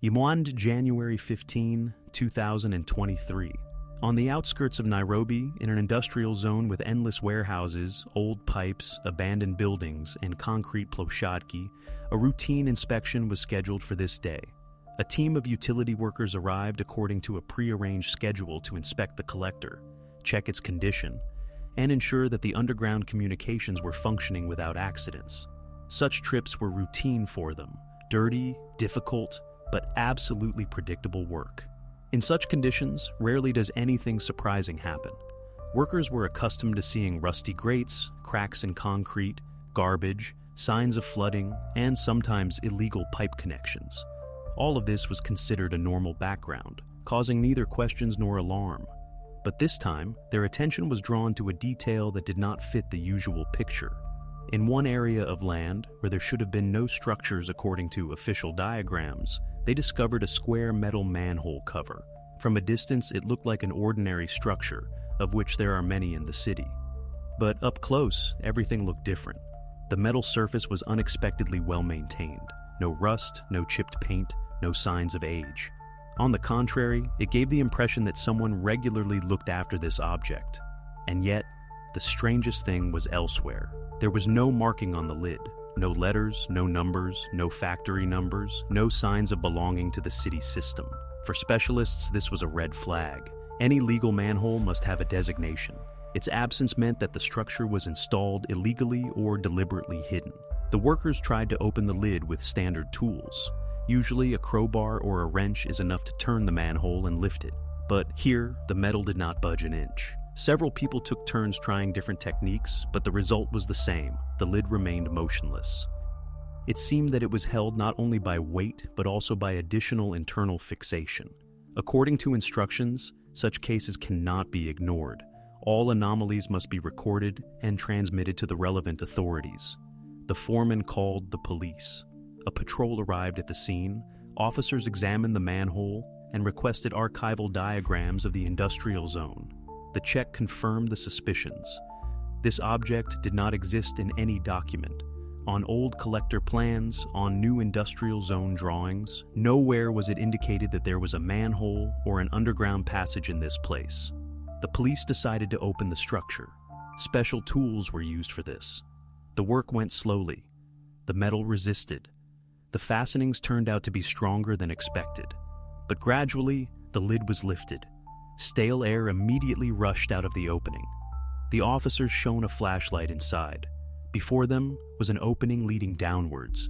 Imwand, January 15, 2023. On the outskirts of Nairobi, in an industrial zone with endless warehouses, old pipes, abandoned buildings, and concrete ploshadki, a routine inspection was scheduled for this day. A team of utility workers arrived according to a pre-arranged schedule to inspect the collector, check its condition, and ensure that the underground communications were functioning without accidents. Such trips were routine for them, dirty, difficult, but absolutely predictable work. In such conditions, rarely does anything surprising happen. Workers were accustomed to seeing rusty grates, cracks in concrete, garbage, signs of flooding, and sometimes illegal pipe connections. All of this was considered a normal background, causing neither questions nor alarm. But this time, their attention was drawn to a detail that did not fit the usual picture. In one area of land, where there should have been no structures according to official diagrams, they discovered a square metal manhole cover. From a distance, it looked like an ordinary structure, of which there are many in the city. But up close, everything looked different. The metal surface was unexpectedly well maintained. No rust, no chipped paint, no signs of age. On the contrary, it gave the impression that someone regularly looked after this object. And yet, the strangest thing was elsewhere. There was no marking on the lid. No letters, no numbers, no factory numbers, no signs of belonging to the city system. For specialists, this was a red flag. Any legal manhole must have a designation. Its absence meant that the structure was installed illegally or deliberately hidden. The workers tried to open the lid with standard tools. Usually, a crowbar or a wrench is enough to turn the manhole and lift it. But here, the metal did not budge an inch. Several people took turns trying different techniques, but the result was the same. The lid remained motionless. It seemed that it was held not only by weight, but also by additional internal fixation. According to instructions, such cases cannot be ignored. All anomalies must be recorded and transmitted to the relevant authorities. The foreman called the police. A patrol arrived at the scene. Officers examined the manhole and requested archival diagrams of the industrial zone. The check confirmed the suspicions. This object did not exist in any document. On old collector plans, on new industrial zone drawings, nowhere was it indicated that there was a manhole or an underground passage in this place. The police decided to open the structure. Special tools were used for this. The work went slowly. The metal resisted. The fastenings turned out to be stronger than expected. But gradually, the lid was lifted. Stale air immediately rushed out of the opening. The officers shone a flashlight inside. Before them was an opening leading downwards.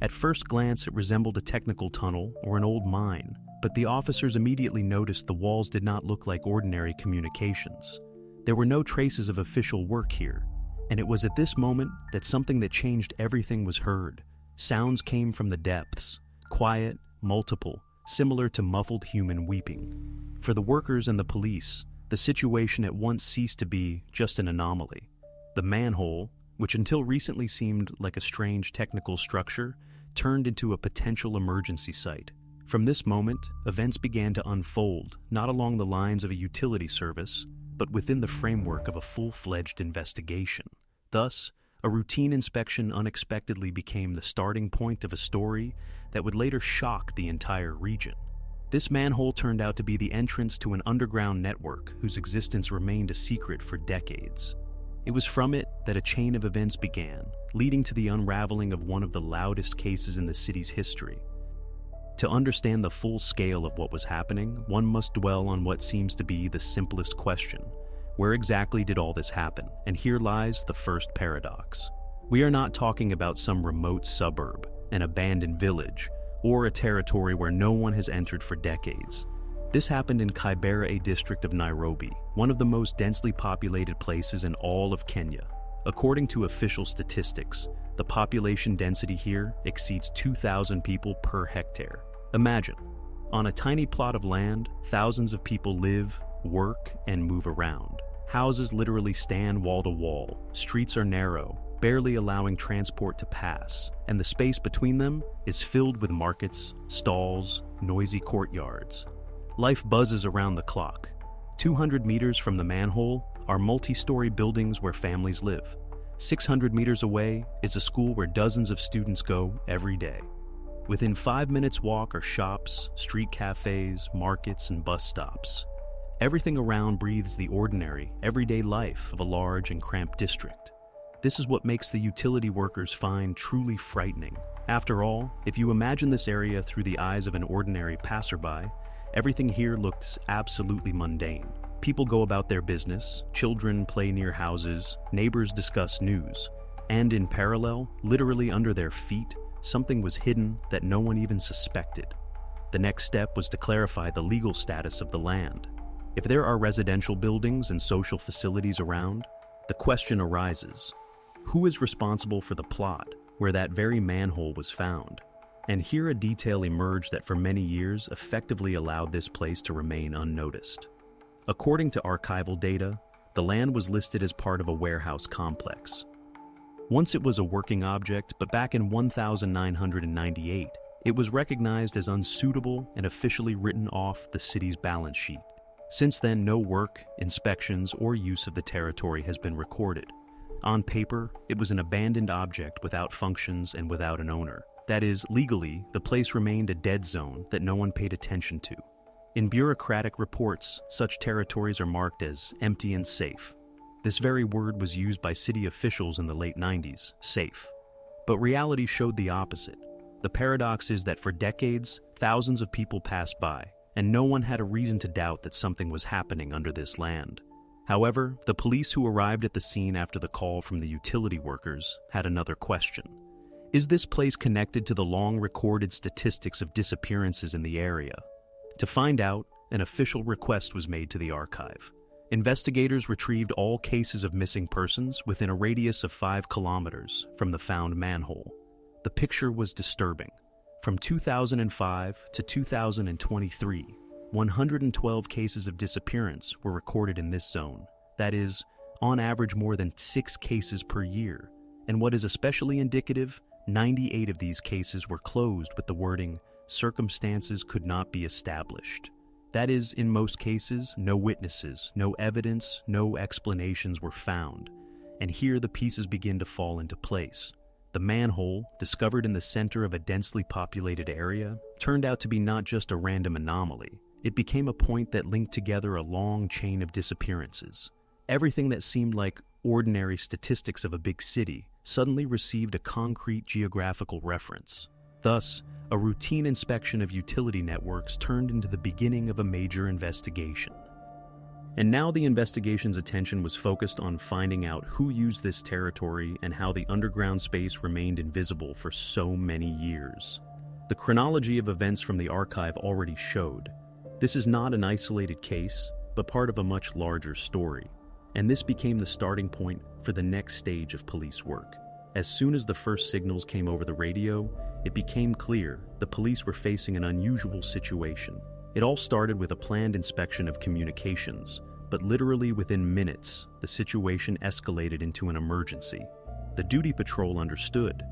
At first glance, it resembled a technical tunnel or an old mine, but the officers immediately noticed the walls did not look like ordinary communications. There were no traces of official work here, and it was at this moment that something that changed everything was heard. Sounds came from the depths, quiet, multiple, similar to muffled human weeping. For the workers and the police, the situation at once ceased to be just an anomaly. The manhole, which until recently seemed like a strange technical structure, turned into a potential emergency site. From this moment, events began to unfold, not along the lines of a utility service, but within the framework of a full-fledged investigation. Thus, a routine inspection unexpectedly became the starting point of a story that would later shock the entire region. This manhole turned out to be the entrance to an underground network whose existence remained a secret for decades. It was from it that a chain of events began, leading to the unraveling of one of the loudest cases in the city's history. To understand the full scale of what was happening, one must dwell on what seems to be the simplest question. Where exactly did all this happen? And here lies the first paradox. We are not talking about some remote suburb, an abandoned village, or a territory where no one has entered for decades. This happened in Kibera district of Nairobi, one of the most densely populated places in all of Kenya. According to official statistics, the population density here exceeds 2,000 people per hectare. Imagine, on a tiny plot of land, thousands of people live, work, and move around. Houses literally stand wall to wall, streets are narrow, barely allowing transport to pass, and the space between them is filled with markets, stalls, noisy courtyards. Life buzzes around the clock. 200 meters from the manhole are multi-story buildings where families live. 600 meters away is a school where dozens of students go every day. Within 5 minutes walk are shops, street cafes, markets, and bus stops. Everything around breathes the ordinary, everyday life of a large and cramped district. This is what makes the utility workers find truly frightening. After all, if you imagine this area through the eyes of an ordinary passerby, everything here looks absolutely mundane. People go about their business, children play near houses, neighbors discuss news, and in parallel, literally under their feet, something was hidden that no one even suspected. The next step was to clarify the legal status of the land. If there are residential buildings and social facilities around, the question arises, who is responsible for the plot where that very manhole was found? And here a detail emerged that for many years effectively allowed this place to remain unnoticed. According to archival data, the land was listed as part of a warehouse complex. Once it was a working object, but back in 1998, it was recognized as unsuitable and officially written off the city's balance sheet. Since then, no work, inspections, or use of the territory has been recorded. On paper, it was an abandoned object without functions and without an owner. That is, legally, the place remained a dead zone that no one paid attention to. In bureaucratic reports, such territories are marked as empty and safe. This very word was used by city officials in the late 90s, safe. But reality showed the opposite. The paradox is that for decades, thousands of people passed by, and no one had a reason to doubt that something was happening under this land. However, the police who arrived at the scene after the call from the utility workers had another question. Is this place connected to the long-recorded statistics of disappearances in the area? To find out, an official request was made to the archive. Investigators retrieved all cases of missing persons within a radius of 5 kilometers from the found manhole. The picture was disturbing. From 2005 to 2023, 112 cases of disappearance were recorded in this zone. That is, on average more than 6 cases per year. And what is especially indicative, 98 of these cases were closed with the wording, "Circumstances could not be established." That is, in most cases, no witnesses, no evidence, no explanations were found. And here the pieces begin to fall into place. The manhole, discovered in the center of a densely populated area, turned out to be not just a random anomaly. It became a point that linked together a long chain of disappearances. Everything that seemed like ordinary statistics of a big city suddenly received a concrete geographical reference. Thus, a routine inspection of utility networks turned into the beginning of a major investigation. And now the investigation's attention was focused on finding out who used this territory and how the underground space remained invisible for so many years. The chronology of events from the archive already showed. This is not an isolated case, but part of a much larger story. And this became the starting point for the next stage of police work. As soon as the first signals came over the radio, it became clear the police were facing an unusual situation. It all started with a planned inspection of communications, but literally within minutes, the situation escalated into an emergency. The duty patrol understood.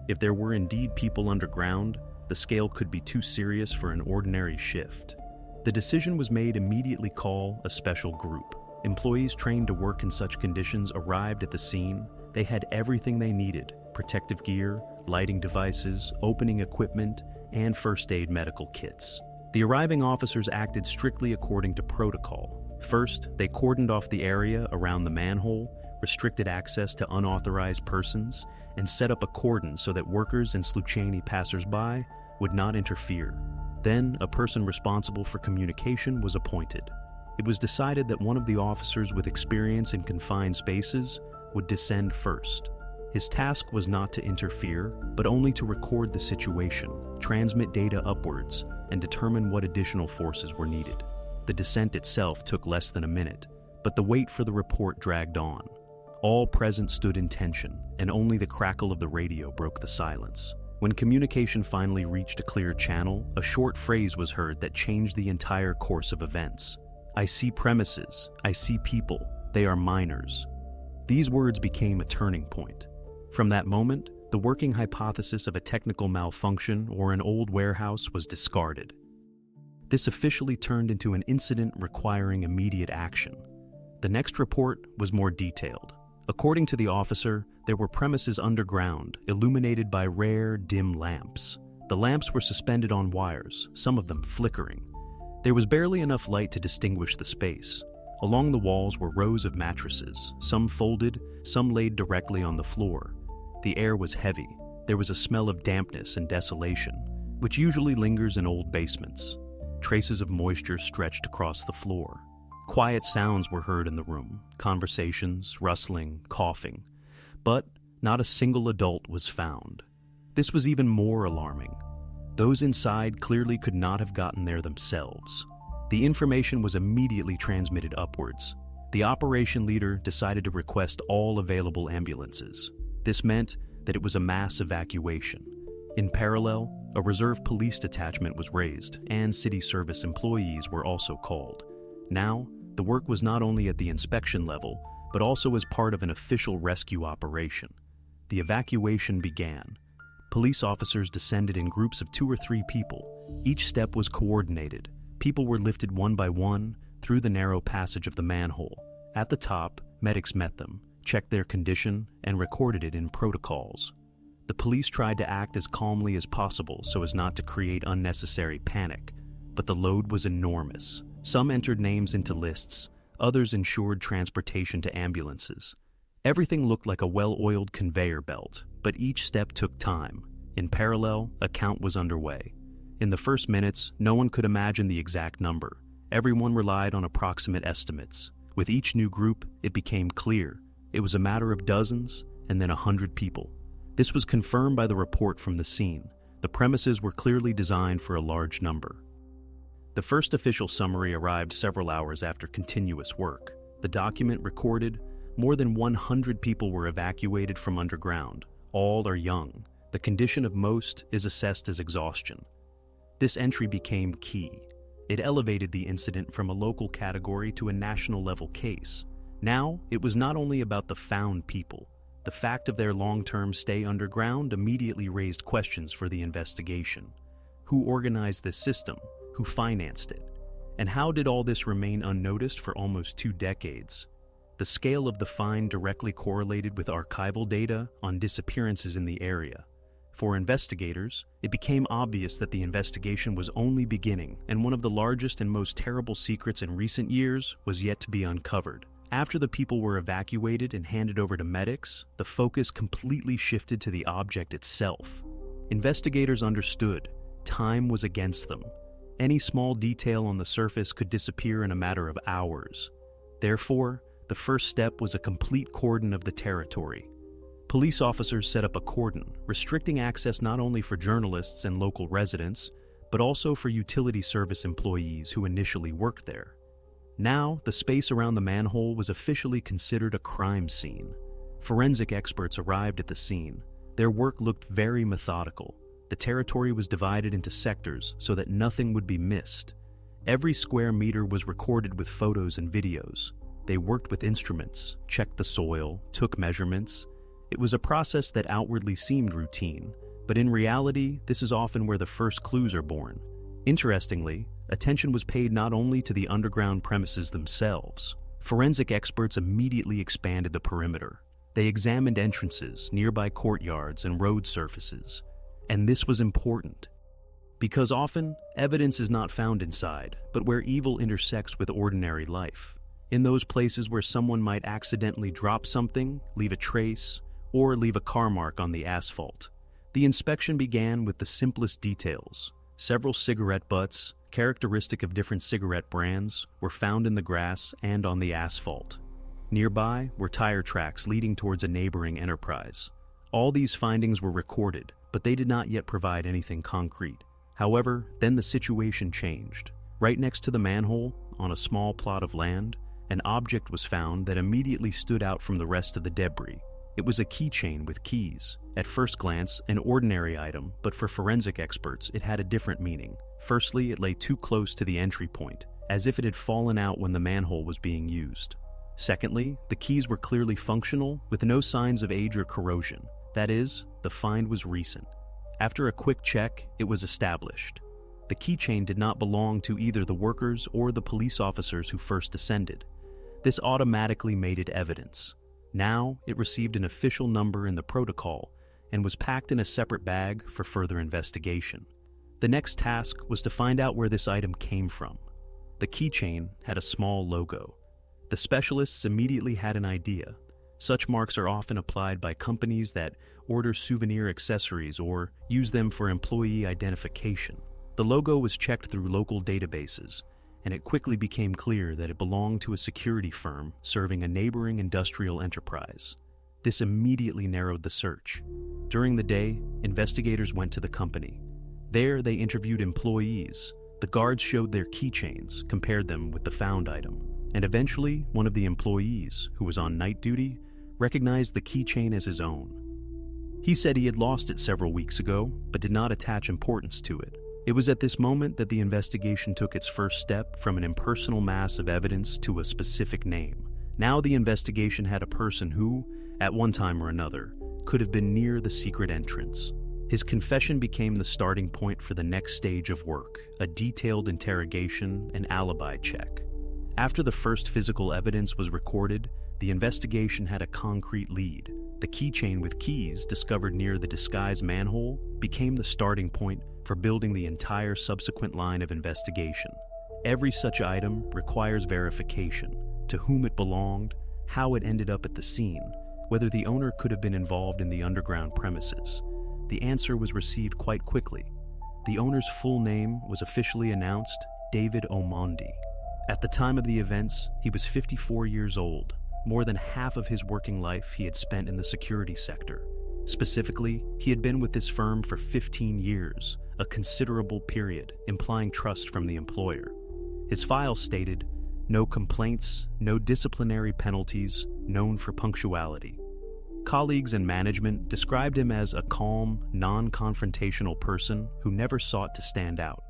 If there were indeed people underground, the scale could be too serious for an ordinary shift. The decision was made immediately call a special group. Employees trained to work in such conditions arrived at the scene. They had everything they needed: protective gear, lighting devices, opening equipment, and first aid medical kits. The arriving officers acted strictly according to protocol. First, they cordoned off the area around the manhole, restricted access to unauthorized persons, and set up a cordon so that workers and Sluchany passers-by would not interfere. Then, a person responsible for communication was appointed. It was decided that one of the officers with experience in confined spaces would descend first. His task was not to interfere, but only to record the situation, transmit data upwards, and determine what additional forces were needed. The descent itself took less than a minute, but the wait for the report dragged on. All present stood in tension, and only the crackle of the radio broke the silence. When communication finally reached a clear channel, a short phrase was heard that changed the entire course of events. "I see premises. I see people. They are miners." These words became a turning point. From that moment, the working hypothesis of a technical malfunction or an old warehouse was discarded. This officially turned into an incident requiring immediate action. The next report was more detailed. According to the officer, there were premises underground, illuminated by rare, dim lamps. The lamps were suspended on wires, some of them flickering. There was barely enough light to distinguish the space. Along the walls were rows of mattresses, some folded, some laid directly on the floor. The air was heavy. There was a smell of dampness and desolation, which usually lingers in old basements. Traces of moisture stretched across the floor. Quiet sounds were heard in the room, conversations, rustling, coughing. But not a single adult was found. This was even more alarming. Those inside clearly could not have gotten there themselves. The information was immediately transmitted upwards. The operation leader decided to request all available ambulances. This meant that it was a mass evacuation. In parallel, a reserve police detachment was raised, and city service employees were also called. Now, the work was not only at the inspection level, but also as part of an official rescue operation. The evacuation began. Police officers descended in groups of 2 or 3 people. Each step was coordinated. People were lifted one by one through the narrow passage of the manhole. At the top, medics met them, checked their condition, and recorded it in protocols. The police tried to act as calmly as possible so as not to create unnecessary panic, but the load was enormous. Some entered names into lists, others ensured transportation to ambulances. Everything looked like a well-oiled conveyor belt, but each step took time. In parallel, a count was underway. In the first minutes, no one could imagine the exact number. Everyone relied on approximate estimates. With each new group, it became clear. It was a matter of dozens, and then 100 people. This was confirmed by the report from the scene. The premises were clearly designed for a large number. The first official summary arrived several hours after continuous work. The document recorded more than 100 people were evacuated from underground. All are young. The condition of most is assessed as exhaustion. This entry became key. It elevated the incident from a local category to a national-level case. Now, it was not only about the found people. The fact of their long-term stay underground immediately raised questions for the investigation. Who organized this system? Who financed it? And how did all this remain unnoticed for almost 2 decades? The scale of the find directly correlated with archival data on disappearances in the area. For investigators, it became obvious that the investigation was only beginning, and one of the largest and most terrible secrets in recent years was yet to be uncovered. After the people were evacuated and handed over to medics, the focus completely shifted to the object itself. Investigators understood time was against them. Any small detail on the surface could disappear in a matter of hours. Therefore, the first step was a complete cordon of the territory. Police officers set up a cordon, restricting access not only for journalists and local residents, but also for utility service employees who initially worked there. Now, the space around the manhole was officially considered a crime scene. Forensic experts arrived at the scene. Their work looked very methodical. The territory was divided into sectors so that nothing would be missed. Every square meter was recorded with photos and videos. They worked with instruments, checked the soil, took measurements. It was a process that outwardly seemed routine, but in reality, this is often where the first clues are born. Interestingly, attention was paid not only to the underground premises themselves. Forensic experts immediately expanded the perimeter. They examined entrances, nearby courtyards, and road surfaces. And this was important, because often, evidence is not found inside, but where evil intersects with ordinary life. In those places where someone might accidentally drop something, leave a trace, or leave a car mark on the asphalt. The inspection began with the simplest details. Several cigarette butts, characteristic of different cigarette brands, were found in the grass and on the asphalt. Nearby were tire tracks leading towards a neighboring enterprise. All these findings were recorded, but they did not yet provide anything concrete. However, then the situation changed. Right next to the manhole, on a small plot of land, an object was found that immediately stood out from the rest of the debris. It was a keychain with keys. At first glance, an ordinary item, but for forensic experts, it had a different meaning. Firstly, it lay too close to the entry point, as if it had fallen out when the manhole was being used. Secondly, the keys were clearly functional, with no signs of age or corrosion. That is, the find was recent. After a quick check, it was established. The keychain did not belong to either the workers or the police officers who first descended. This automatically made it evidence. Now, it received an official number in the protocol, and was packed in a separate bag for further investigation. The next task was to find out where this item came from. The keychain had a small logo. The specialists immediately had an idea. Such marks are often applied by companies that order souvenir accessories or use them for employee identification. The logo was checked through local databases, and it quickly became clear that it belonged to a security firm serving a neighboring industrial enterprise. This immediately narrowed the search. During the day, investigators went to the company. There, they interviewed employees. The guards showed their keychains, compared them with the found item, and eventually, one of the employees, who was on night duty, recognized the keychain as his own. He said he had lost it several weeks ago, but did not attach importance to it. It was at this moment that the investigation took its first step from an impersonal mass of evidence to a specific name. Now the investigation had a person who, at one time or another, could have been near the secret entrance. His confession became the starting point for the next stage of work, a detailed interrogation and alibi check. After the first physical evidence was recorded, the investigation had a concrete lead. The keychain with keys discovered near the disguised manhole became the starting point for building the entire subsequent line of investigation. Every such item requires verification: to whom it belonged, how it ended up at the scene, whether the owner could have been involved in the underground premises. The answer was received quite quickly. The owner's full name was officially announced: David Omondi. At the time of the events, he was 54 years old. More than half of his working life he had spent in the security sector. Specifically, he had been with this firm for 15 years, a considerable period, implying trust from the employer. His file stated, "No complaints, no disciplinary penalties, known for punctuality." Colleagues and management described him as a calm, non-confrontational person who never sought to stand out.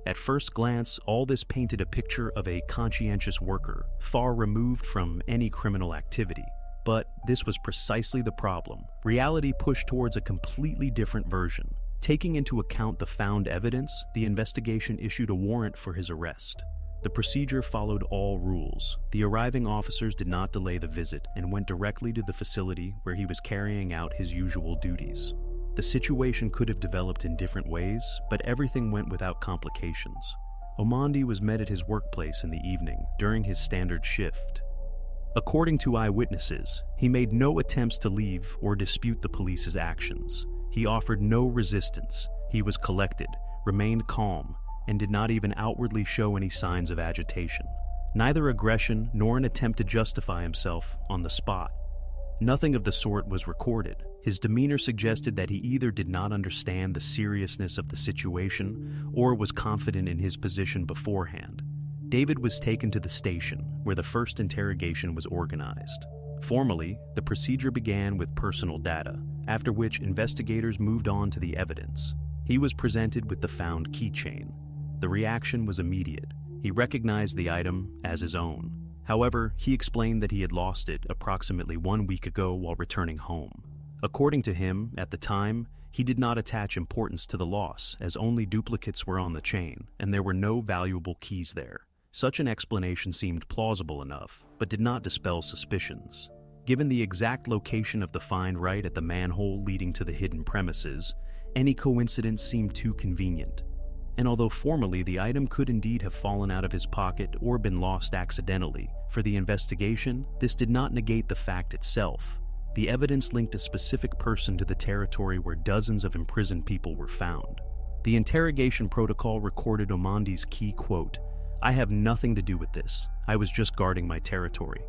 At first glance, all this painted a picture of a conscientious worker, far removed from any criminal activity. But this was precisely the problem. Reality pushed towards a completely different version. Taking into account the found evidence, the investigation issued a warrant for his arrest. The procedure followed all rules. The arriving officers did not delay the visit and went directly to the facility where he was carrying out his usual duties. The situation could have developed in different ways, but everything went without complications. Omondi was met at his workplace in the evening, during his standard shift. According to eyewitnesses, he made no attempts to leave or dispute the police's actions. He offered no resistance. He was collected, remained calm, and did not even outwardly show any signs of agitation. Neither aggression nor an attempt to justify himself on the spot. Nothing of the sort was recorded. His demeanor suggested that he either did not understand the seriousness of the situation or was confident in his position beforehand. David was taken to the station, where the first interrogation was organized. Formally, the procedure began with personal data, after which investigators moved on to the evidence. He was presented with the found keychain. The reaction was immediate. He recognized the item as his own. However, he explained that he had lost it approximately 1 week ago while returning home. According to him, at the time, he did not attach importance to the loss, as only duplicates were on the chain, and there were no valuable keys there. Such an explanation seemed plausible enough, but did not dispel suspicions. Given the exact location of the find right at the manhole leading to the hidden premises, any coincidence seemed too convenient. And although formally the item could indeed have fallen out of his pocket or been lost accidentally, for the investigation, this did not negate the fact itself. The evidence linked a specific person to the territory where dozens of imprisoned people were found. The interrogation protocol recorded Omondi's key quote, "I have nothing to do with this. I was just guarding my territory."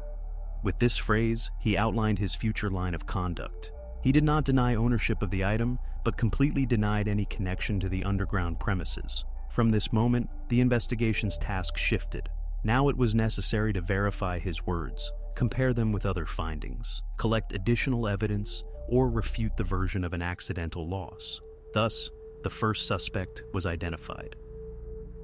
With this phrase, he outlined his future line of conduct. He did not deny ownership of the item, but completely denied any connection to the underground premises. From this moment, the investigation's task shifted. Now it was necessary to verify his words, compare them with other findings, collect additional evidence, or refute the version of an accidental loss. Thus, the first suspect was identified.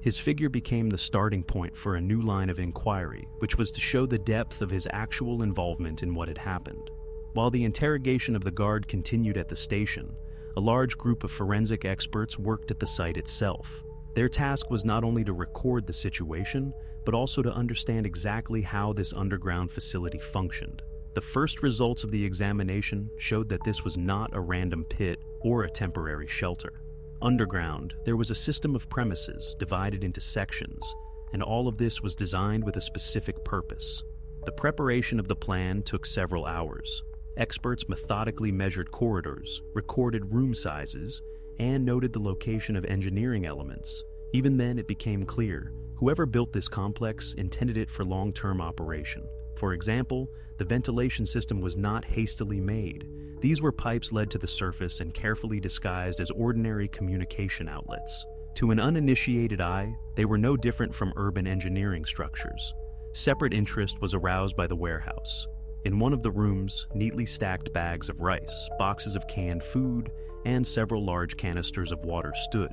His figure became the starting point for a new line of inquiry, which was to show the depth of his actual involvement in what had happened. While the interrogation of the guard continued at the station, a large group of forensic experts worked at the site itself. Their task was not only to record the situation, but also to understand exactly how this underground facility functioned. The first results of the examination showed that this was not a random pit or a temporary shelter. Underground, there was a system of premises divided into sections, and all of this was designed with a specific purpose. The preparation of the plan took several hours. Experts methodically measured corridors, recorded room sizes, and noted the location of engineering elements. Even then, it became clear whoever built this complex intended it for long-term operation. For example, the ventilation system was not hastily made. These were pipes led to the surface and carefully disguised as ordinary communication outlets. To an uninitiated eye, they were no different from urban engineering structures. Separate interest was aroused by the warehouse. In one of the rooms, neatly stacked bags of rice, boxes of canned food, and several large canisters of water stood.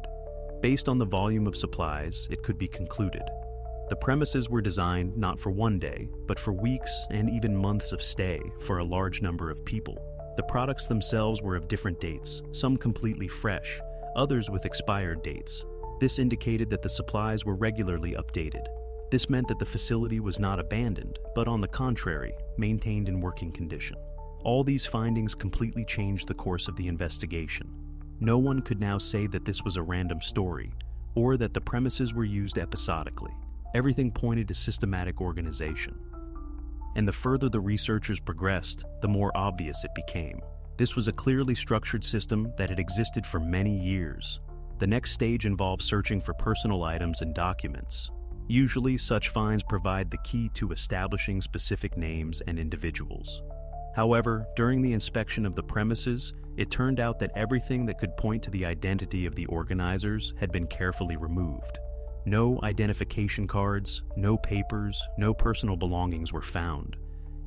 Based on the volume of supplies, it could be concluded. The premises were designed not for one day, but for weeks and even months of stay for a large number of people. The products themselves were of different dates, some completely fresh, others with expired dates. This indicated that the supplies were regularly updated. This meant that the facility was not abandoned, but on the contrary, maintained in working condition. All these findings completely changed the course of the investigation. No one could now say that this was a random story, or that the premises were used episodically. Everything pointed to systematic organization. And the further the researchers progressed, the more obvious it became. This was a clearly structured system that had existed for many years. The next stage involved searching for personal items and documents. Usually, such finds provide the key to establishing specific names and individuals. However, during the inspection of the premises, it turned out that everything that could point to the identity of the organizers had been carefully removed. No identification cards, no papers, no personal belongings were found.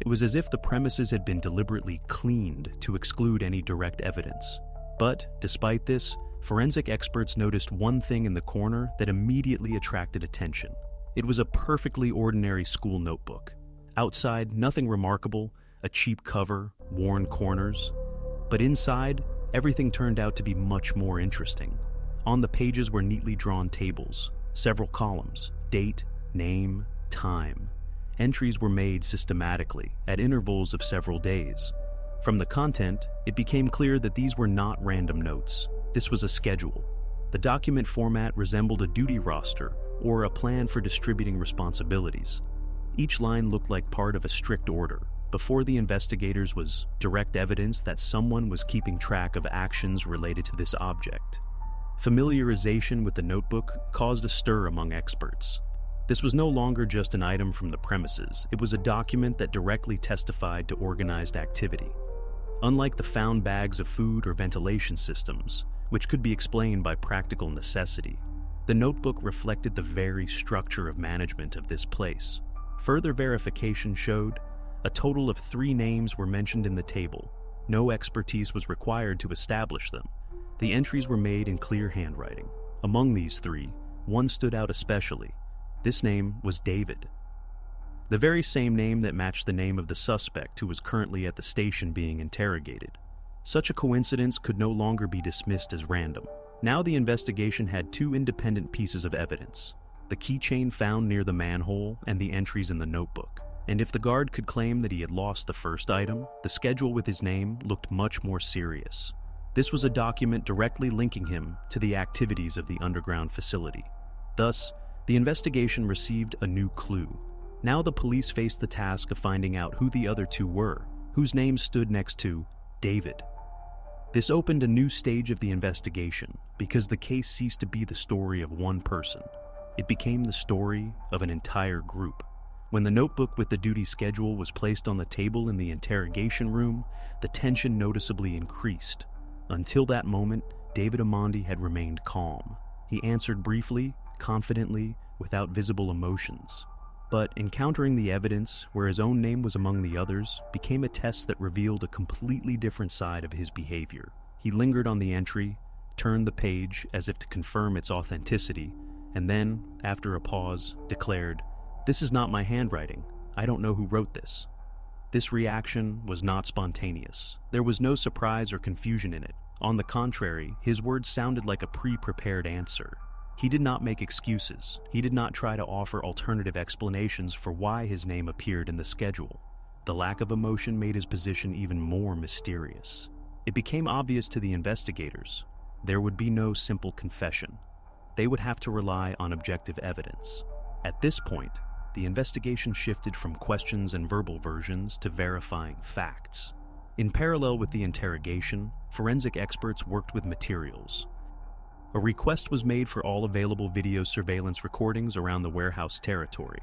It was as if the premises had been deliberately cleaned to exclude any direct evidence. But, despite this, forensic experts noticed one thing in the corner that immediately attracted attention. It was a perfectly ordinary school notebook. Outside, nothing remarkable, a cheap cover, worn corners. But inside, everything turned out to be much more interesting. On the pages were neatly drawn tables, several columns, date, name, time. Entries were made systematically, at intervals of several days. From the content, it became clear that these were not random notes. This was a schedule. The document format resembled a duty roster or a plan for distributing responsibilities. Each line looked like part of a strict order. Before the investigators was direct evidence that someone was keeping track of actions related to this object. Familiarization with the notebook caused a stir among experts. This was no longer just an item from the premises, it was a document that directly testified to organized activity. Unlike the found bags of food or ventilation systems, which could be explained by practical necessity, the notebook reflected the very structure of management of this place. Further verification showed a total of 3 names were mentioned in the table. No expertise was required to establish them. The entries were made in clear handwriting. Among these 3, one stood out especially. This name was David. The very same name that matched the name of the suspect who was currently at the station being interrogated. Such a coincidence could no longer be dismissed as random. Now the investigation had 2 independent pieces of evidence: the keychain found near the manhole and the entries in the notebook. And if the guard could claim that he had lost the first item, the schedule with his name looked much more serious. This was a document directly linking him to the activities of the underground facility. Thus, the investigation received a new clue. Now the police faced the task of finding out who the other 2 were, whose names stood next to David. This opened a new stage of the investigation because the case ceased to be the story of one person. It became the story of an entire group. When the notebook with the duty schedule was placed on the table in the interrogation room, the tension noticeably increased. Until that moment, David Amandi had remained calm. He answered briefly, confidently, without visible emotions. But encountering the evidence, where his own name was among the others, became a test that revealed a completely different side of his behavior. He lingered on the entry, turned the page as if to confirm its authenticity, and then, after a pause, declared, "This is not my handwriting. I don't know who wrote this." This reaction was not spontaneous. There was no surprise or confusion in it. On the contrary, his words sounded like a pre-prepared answer. He did not make excuses. He did not try to offer alternative explanations for why his name appeared in the schedule. The lack of emotion made his position even more mysterious. It became obvious to the investigators there would be no simple confession. They would have to rely on objective evidence. At this point, the investigation shifted from questions and verbal versions to verifying facts. In parallel with the interrogation, forensic experts worked with materials. A request was made for all available video surveillance recordings around the warehouse territory.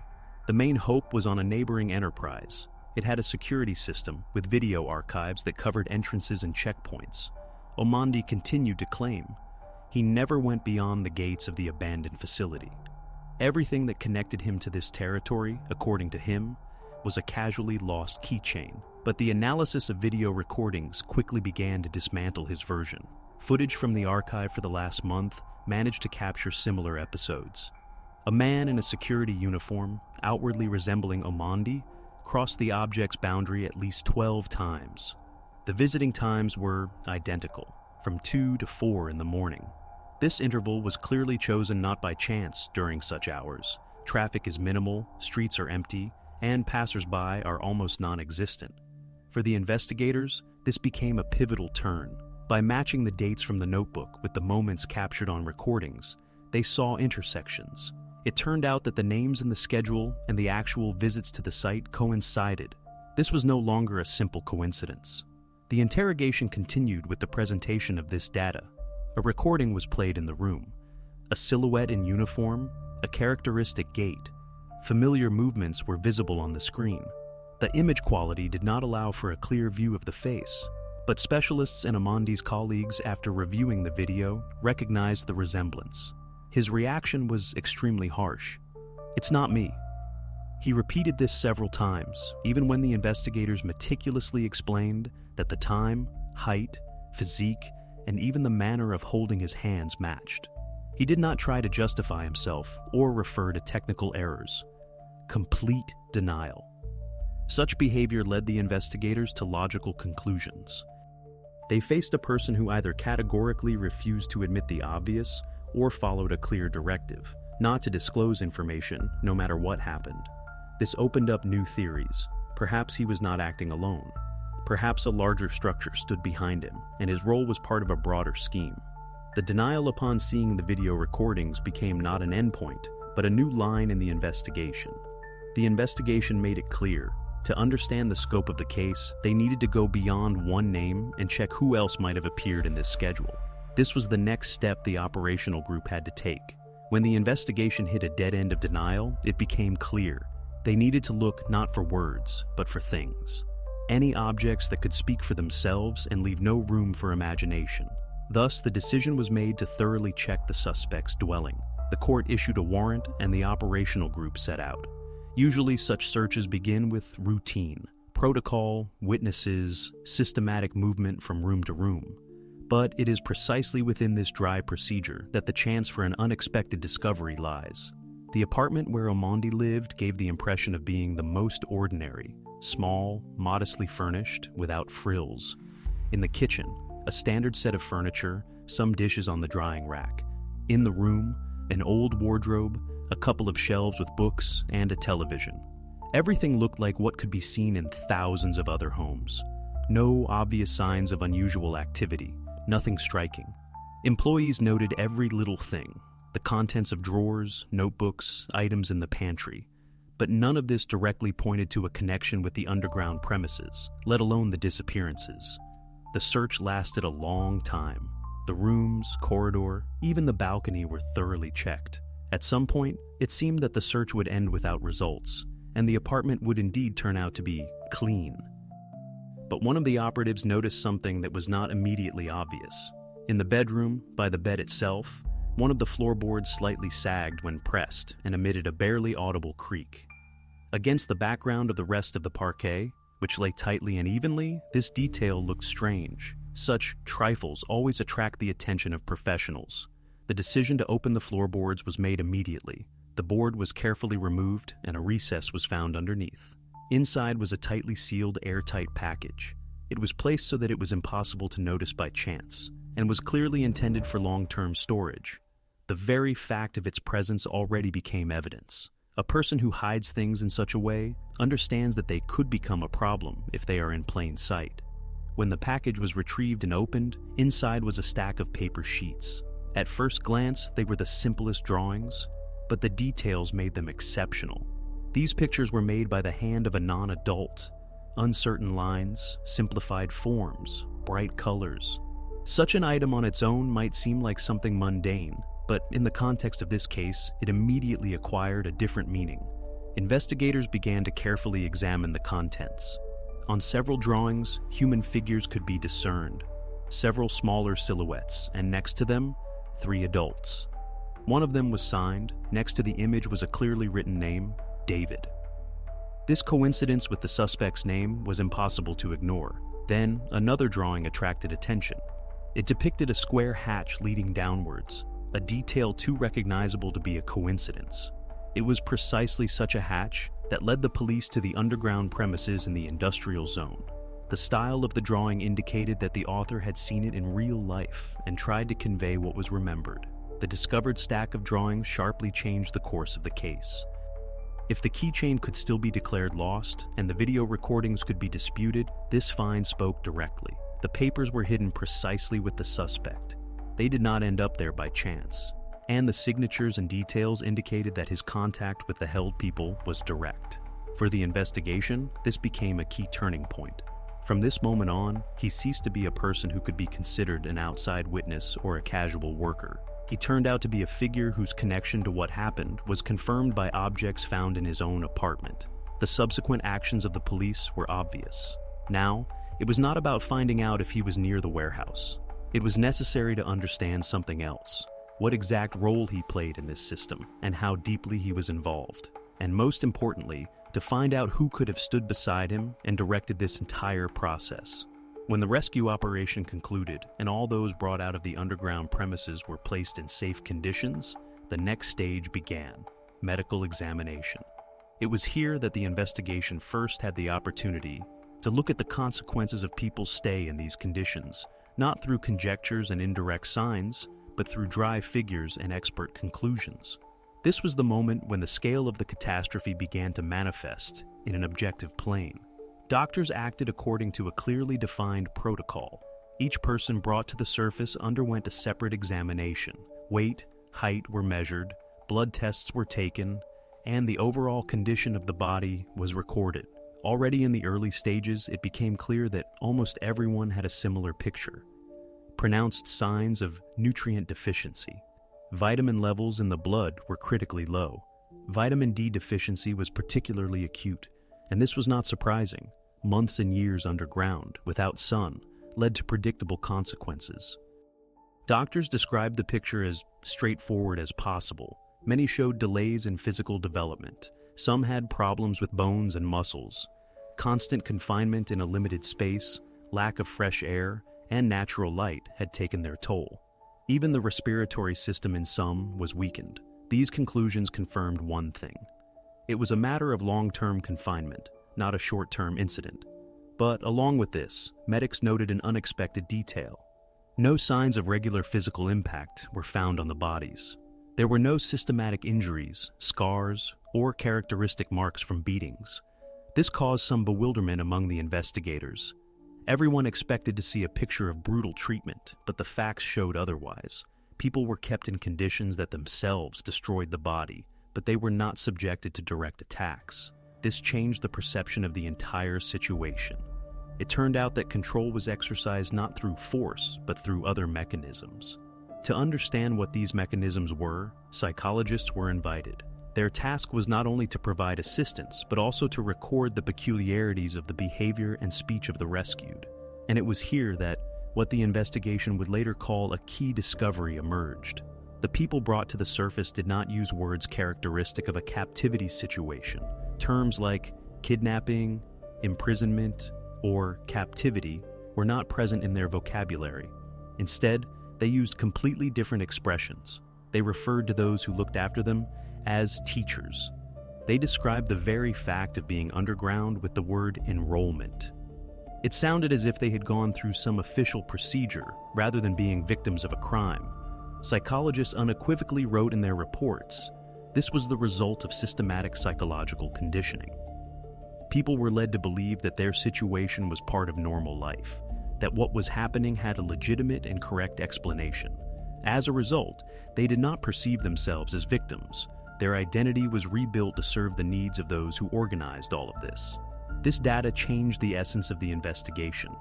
The main hope was on a neighboring enterprise. It had a security system with video archives that covered entrances and checkpoints. Omandi continued to claim he never went beyond the gates of the abandoned facility. Everything that connected him to this territory, according to him, was a casually lost keychain. But the analysis of video recordings quickly began to dismantle his version. Footage from the archive for the last month managed to capture similar episodes. A man in a security uniform, outwardly resembling Omandi, crossed the object's boundary at least 12 times. The visiting times were identical, from 2 to 4 in the morning. This interval was clearly chosen not by chance during such hours. Traffic is minimal, streets are empty, and passers-by are almost non-existent. For the investigators, this became a pivotal turn. By matching the dates from the notebook with the moments captured on recordings, they saw intersections. It turned out that the names in the schedule and the actual visits to the site coincided. This was no longer a simple coincidence. The interrogation continued with the presentation of this data. A recording was played in the room. A silhouette in uniform, a characteristic gait. Familiar movements were visible on the screen. The image quality did not allow for a clear view of the face, but specialists and Omandi's colleagues, after reviewing the video, recognized the resemblance. His reaction was extremely harsh. "It's not me." He repeated this several times, even when the investigators meticulously explained that the time, height, physique, and even the manner of holding his hands matched. He did not try to justify himself or refer to technical errors. Complete denial. Such behavior led the investigators to logical conclusions. They faced a person who either categorically refused to admit the obvious or followed a clear directive, not to disclose information no matter what happened. This opened up new theories. Perhaps he was not acting alone. Perhaps a larger structure stood behind him, and his role was part of a broader scheme. The denial upon seeing the video recordings became not an endpoint, but a new line in the investigation. The investigation made it clear, to understand the scope of the case, they needed to go beyond one name and check who else might have appeared in this schedule. This was the next step the operational group had to take. When the investigation hit a dead end of denial, it became clear. They needed to look not for words, but for things. Any objects that could speak for themselves and leave no room for imagination. Thus, the decision was made to thoroughly check the suspect's dwelling. The court issued a warrant and the operational group set out. Usually, such searches begin with routine, protocol, witnesses, systematic movement from room to room. But it is precisely within this dry procedure that the chance for an unexpected discovery lies. The apartment where Omandi lived gave the impression of being the most ordinary, small, modestly furnished, without frills. In the kitchen, a standard set of furniture, some dishes on the drying rack. In the room, an old wardrobe, a couple of shelves with books, and a television. Everything looked like what could be seen in thousands of other homes. No obvious signs of unusual activity, nothing striking. Employees noted every little thing, the contents of drawers, notebooks, items in the pantry. But none of this directly pointed to a connection with the underground premises, let alone the disappearances. The search lasted a long time. The rooms, corridor, even the balcony were thoroughly checked. At some point, it seemed that the search would end without results, and the apartment would indeed turn out to be clean. But one of the operatives noticed something that was not immediately obvious. In the bedroom, by the bed itself, one of the floorboards slightly sagged when pressed and emitted a barely audible creak. Against the background of the rest of the parquet, which lay tightly and evenly, this detail looked strange. Such trifles always attract the attention of professionals. The decision to open the floorboards was made immediately. The board was carefully removed and a recess was found underneath. Inside was a tightly sealed, airtight package. It was placed so that it was impossible to notice by chance, and was clearly intended for long-term storage. The very fact of its presence already became evidence. A person who hides things in such a way understands that they could become a problem if they are in plain sight. When the package was retrieved and opened, inside was a stack of paper sheets. At first glance, they were the simplest drawings, but the details made them exceptional. These pictures were made by the hand of a non-adult. Uncertain lines, simplified forms, bright colors. Such an item on its own might seem like something mundane, but in the context of this case, it immediately acquired a different meaning. Investigators began to carefully examine the contents. On several drawings, human figures could be discerned, several smaller silhouettes, and next to them, 3 adults. One of them was signed. Next to the image was a clearly written name, David. This coincidence with the suspect's name was impossible to ignore. Then, another drawing attracted attention. It depicted a square hatch leading downwards, a detail too recognizable to be a coincidence. It was precisely such a hatch that led the police to the underground premises in the industrial zone. The style of the drawing indicated that the author had seen it in real life and tried to convey what was remembered. The discovered stack of drawings sharply changed the course of the case. If the keychain could still be declared lost and the video recordings could be disputed, this find spoke directly. The papers were hidden precisely with the suspect. They did not end up there by chance. And the signatures and details indicated that his contact with the held people was direct. For the investigation, this became a key turning point. From this moment on, he ceased to be a person who could be considered an outside witness or a casual worker. He turned out to be a figure whose connection to what happened was confirmed by objects found in his own apartment. The subsequent actions of the police were obvious. Now, it was not about finding out if he was near the warehouse. It was necessary to understand something else. What exact role he played in this system, and how deeply he was involved. And most importantly, to find out who could have stood beside him and directed this entire process. When the rescue operation concluded and all those brought out of the underground premises were placed in safe conditions, the next stage began: medical examination. It was here that the investigation first had the opportunity to look at the consequences of people's stay in these conditions, not through conjectures and indirect signs, but through dry figures and expert conclusions. This was the moment when the scale of the catastrophe began to manifest in an objective plane. Doctors acted according to a clearly defined protocol. Each person brought to the surface underwent a separate examination. Weight, height were measured, blood tests were taken, and the overall condition of the body was recorded. Already in the early stages, it became clear that almost everyone had a similar picture. Pronounced signs of nutrient deficiency. Vitamin levels in the blood were critically low. Vitamin D deficiency was particularly acute, and this was not surprising. Months and years underground, without sun, led to predictable consequences. Doctors described the picture as straightforward as possible. Many showed delays in physical development. Some had problems with bones and muscles. Constant confinement in a limited space, lack of fresh air, and natural light had taken their toll. Even the respiratory system in some was weakened. These conclusions confirmed one thing. It was a matter of long-term confinement, not a short-term incident. But along with this, medics noted an unexpected detail. No signs of regular physical impact were found on the bodies. There were no systematic injuries, scars, or characteristic marks from beatings. This caused some bewilderment among the investigators. Everyone expected to see a picture of brutal treatment, but the facts showed otherwise. People were kept in conditions that themselves destroyed the body, but they were not subjected to direct attacks. This changed the perception of the entire situation. It turned out that control was exercised not through force, but through other mechanisms. To understand what these mechanisms were, psychologists were invited. Their task was not only to provide assistance, but also to record the peculiarities of the behavior and speech of the rescued. And it was here that what the investigation would later call a key discovery emerged. The people brought to the surface did not use words characteristic of a captivity situation. Terms like kidnapping, imprisonment, or captivity were not present in their vocabulary. Instead, they used completely different expressions. They referred to those who looked after them as teachers. They described the very fact of being underground with the word enrollment. It sounded as if they had gone through some official procedure rather than being victims of a crime. Psychologists unequivocally wrote in their reports, This was the result of systematic psychological conditioning. People were led to believe that their situation was part of normal life, that what was happening had a legitimate and correct explanation. As a result, they did not perceive themselves as victims. Their identity was rebuilt to serve the needs of those who organized all of this. This data changed the essence of the investigation.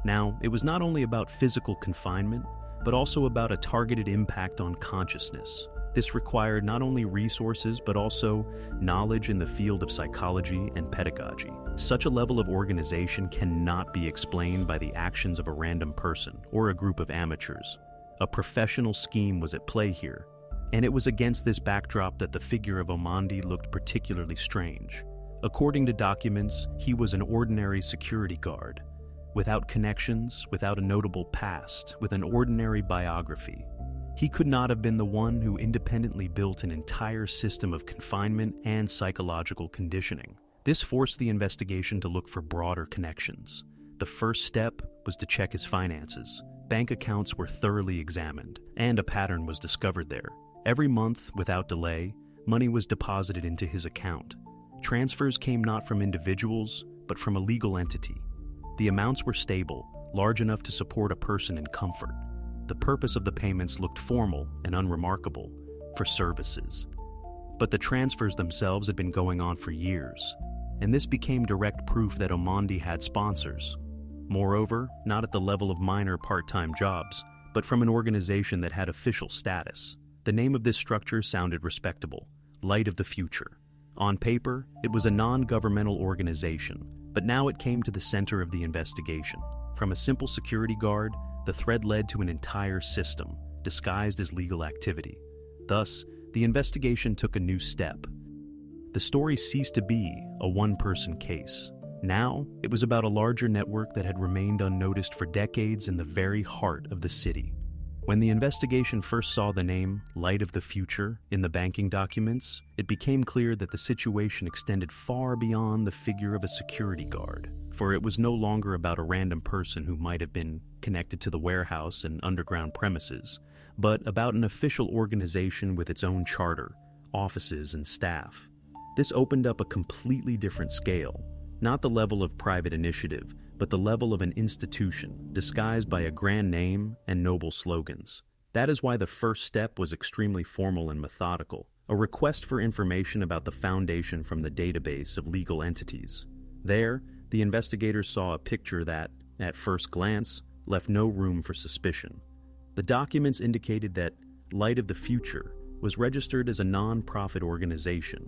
Now, it was not only about physical confinement, but also about a targeted impact on consciousness. This required not only resources, but also knowledge in the field of psychology and pedagogy. Such a level of organization cannot be explained by the actions of a random person or a group of amateurs. A professional scheme was at play here, and it was against this backdrop that the figure of Omandi looked particularly strange. According to documents, he was an ordinary security guard, without connections, without a notable past, with an ordinary biography. He could not have been the one who independently built an entire system of confinement and psychological conditioning. This forced the investigation to look for broader connections. The first step was to check his finances. Bank accounts were thoroughly examined, and a pattern was discovered there. Every month, without delay, money was deposited into his account. Transfers came not from individuals, but from a legal entity. The amounts were stable, large enough to support a person in comfort. The purpose of the payments looked formal and unremarkable, for services. But the transfers themselves had been going on for years, and this became direct proof that Omandi had sponsors. Moreover, not at the level of minor part-time jobs, but from an organization that had official status. The name of this structure sounded respectable, Light of the Future. On paper, it was a non-governmental organization, but now it came to the center of the investigation. From a simple security guard, the thread led to an entire system, disguised as legal activity. Thus, the investigation took a new step. The story ceased to be a one-person case. Now, it was about a larger network that had remained unnoticed for decades in the very heart of the city. When the investigation first saw the name Light of the Future in the banking documents, it became clear that the situation extended far beyond the figure of a security guard, for it was no longer about a random person who might have been connected to the warehouse and underground premises, but about an official organization with its own charter, offices, and staff. This opened up a completely different scale. Not the level of private initiative, but the level of an institution, disguised by a grand name and noble slogans. That is why the first step was extremely formal and methodical, a request for information about the foundation from the database of legal entities. There, the investigators saw a picture that, at first glance, left no room for suspicion. The documents indicated that Light of the Future was registered as a non-profit organization,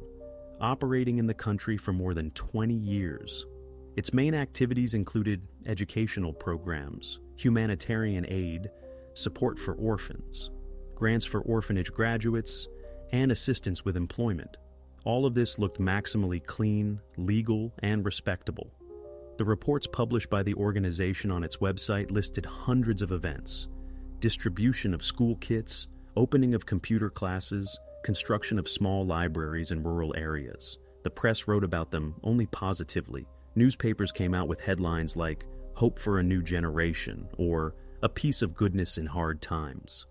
operating in the country for more than 20 years. Its main activities included educational programs, humanitarian aid, support for orphans, grants for orphanage graduates, and assistance with employment. All of this looked maximally clean, legal, and respectable. The reports published by the organization on its website listed hundreds of events: distribution of school kits, opening of computer classes, construction of small libraries in rural areas. The press wrote about them only positively. Newspapers came out with headlines like "Hope for a New Generation" or "A Piece of Goodness in Hard Times."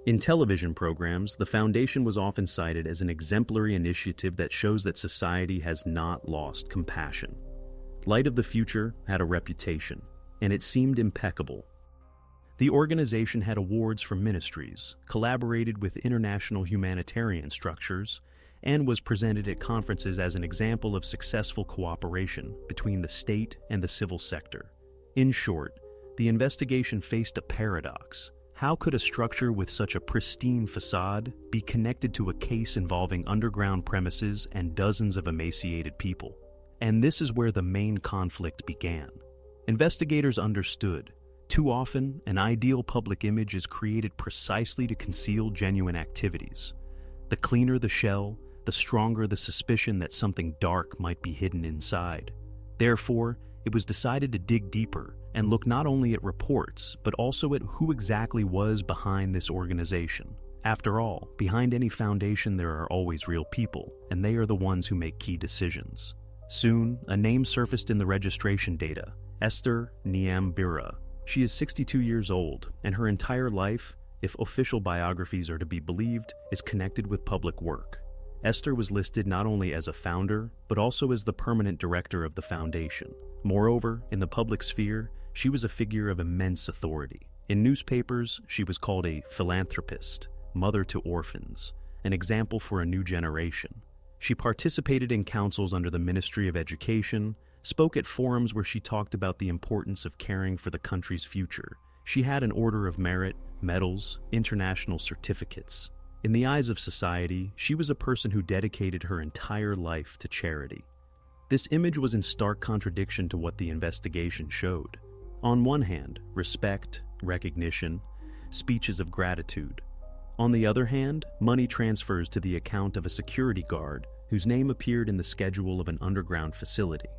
In television programs, the Foundation was often cited as an exemplary initiative that shows that society has not lost compassion. Light of the Future had a reputation, and it seemed impeccable. The organization had awards from ministries, collaborated with international humanitarian structures, and was presented at conferences as an example of successful cooperation between the state and the civil sector. In short, the investigation faced a paradox. How could a structure with such a pristine facade be connected to a case involving underground premises and dozens of emaciated people? And this is where the main conflict began. Investigators understood. Too often, an ideal public image is created precisely to conceal genuine activities. The cleaner the shell, the stronger the suspicion that something dark might be hidden inside. Therefore, it was decided to dig deeper and look not only at reports, but also at who exactly was behind this organization. After all, behind any foundation there are always real people, and they are the ones who make key decisions. Soon, a name surfaced in the registration data: Esther Niambira. She is 62 years old, and her entire life, if official biographies are to be believed, is connected with public work. Esther was listed not only as a founder, but also as the permanent director of the foundation. Moreover, in the public sphere, she was a figure of immense authority. In newspapers, she was called a philanthropist, mother to orphans, an example for a new generation. She participated in councils under the Ministry of Education, spoke at forums where she talked about the importance of caring for the country's future. She had an Order of Merit, medals, international certificates. In the eyes of society, she was a person who dedicated her entire life to charity. This image was in stark contradiction to what the investigation showed. On one hand, respect, recognition, speeches of gratitude. On the other hand, money transfers to the account of a security guard whose name appeared in the schedule of an underground facility.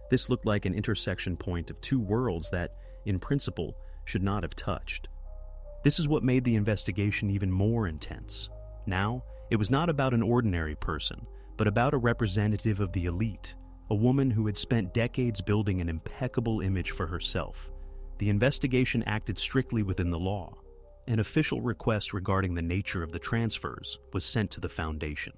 This looked like an intersection point of two worlds that, in principle, should not have touched. This is what made the investigation even more intense. Now, it was not about an ordinary person, but about a representative of the elite, a woman who had spent decades building an impeccable image for herself. The investigation acted strictly within the law. An official request regarding the nature of the transfers was sent to the foundation.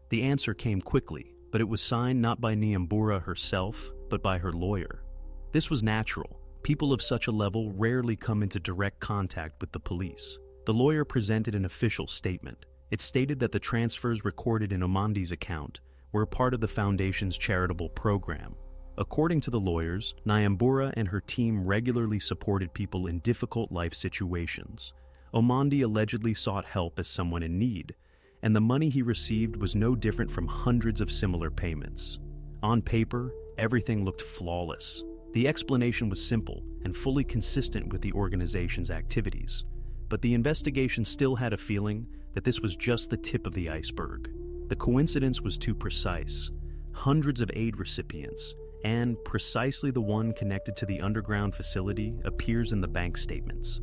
The answer came quickly, but it was signed not by Nyambura herself, but by her lawyer. This was natural. People of such a level rarely come into direct contact with the police. The lawyer presented an official statement. It stated that the transfers recorded in Omandi's account were a part of the foundation's charitable program. According to the lawyers, Nyambura and her team regularly supported people in difficult life situations. Omandi allegedly sought help as someone in need, and the money he received was no different from hundreds of similar payments. On paper, everything looked flawless. The explanation was simple and fully consistent with the organization's activities. But the investigation still had a feeling that this was just the tip of the iceberg. The coincidence was too precise. Hundreds of aid recipients, and precisely the one connected to the underground facility, appears in the bank statements.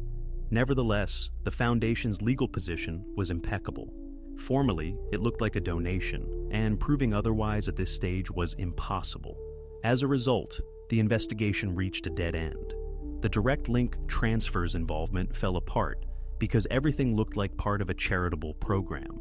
Nevertheless, the foundation's legal position was impeccable. Formally, it looked like a donation, and proving otherwise at this stage was impossible. As a result, the investigation reached a dead end. The direct link transfers involvement fell apart because everything looked like part of a charitable program.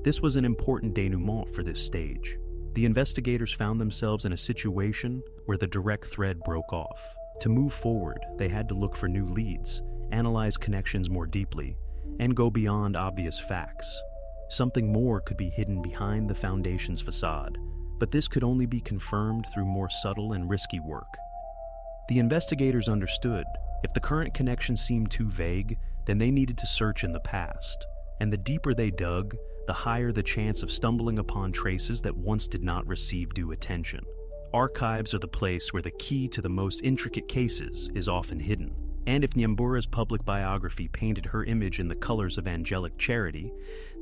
This was an important denouement for this stage. The investigators found themselves in a situation where the direct thread broke off. To move forward, they had to look for new leads, analyze connections more deeply, and go beyond obvious facts. Something more could be hidden behind the foundation's facade, but this could only be confirmed through more subtle and risky work. The investigators understood if the current connection seemed too vague, then they needed to search in the past, and the deeper they dug, the higher the chance of stumbling upon traces that once did not receive due attention. Archives are the place where the key to the most intricate cases is often hidden, and if Nyambura's public biography painted her image in the colors of angelic charity,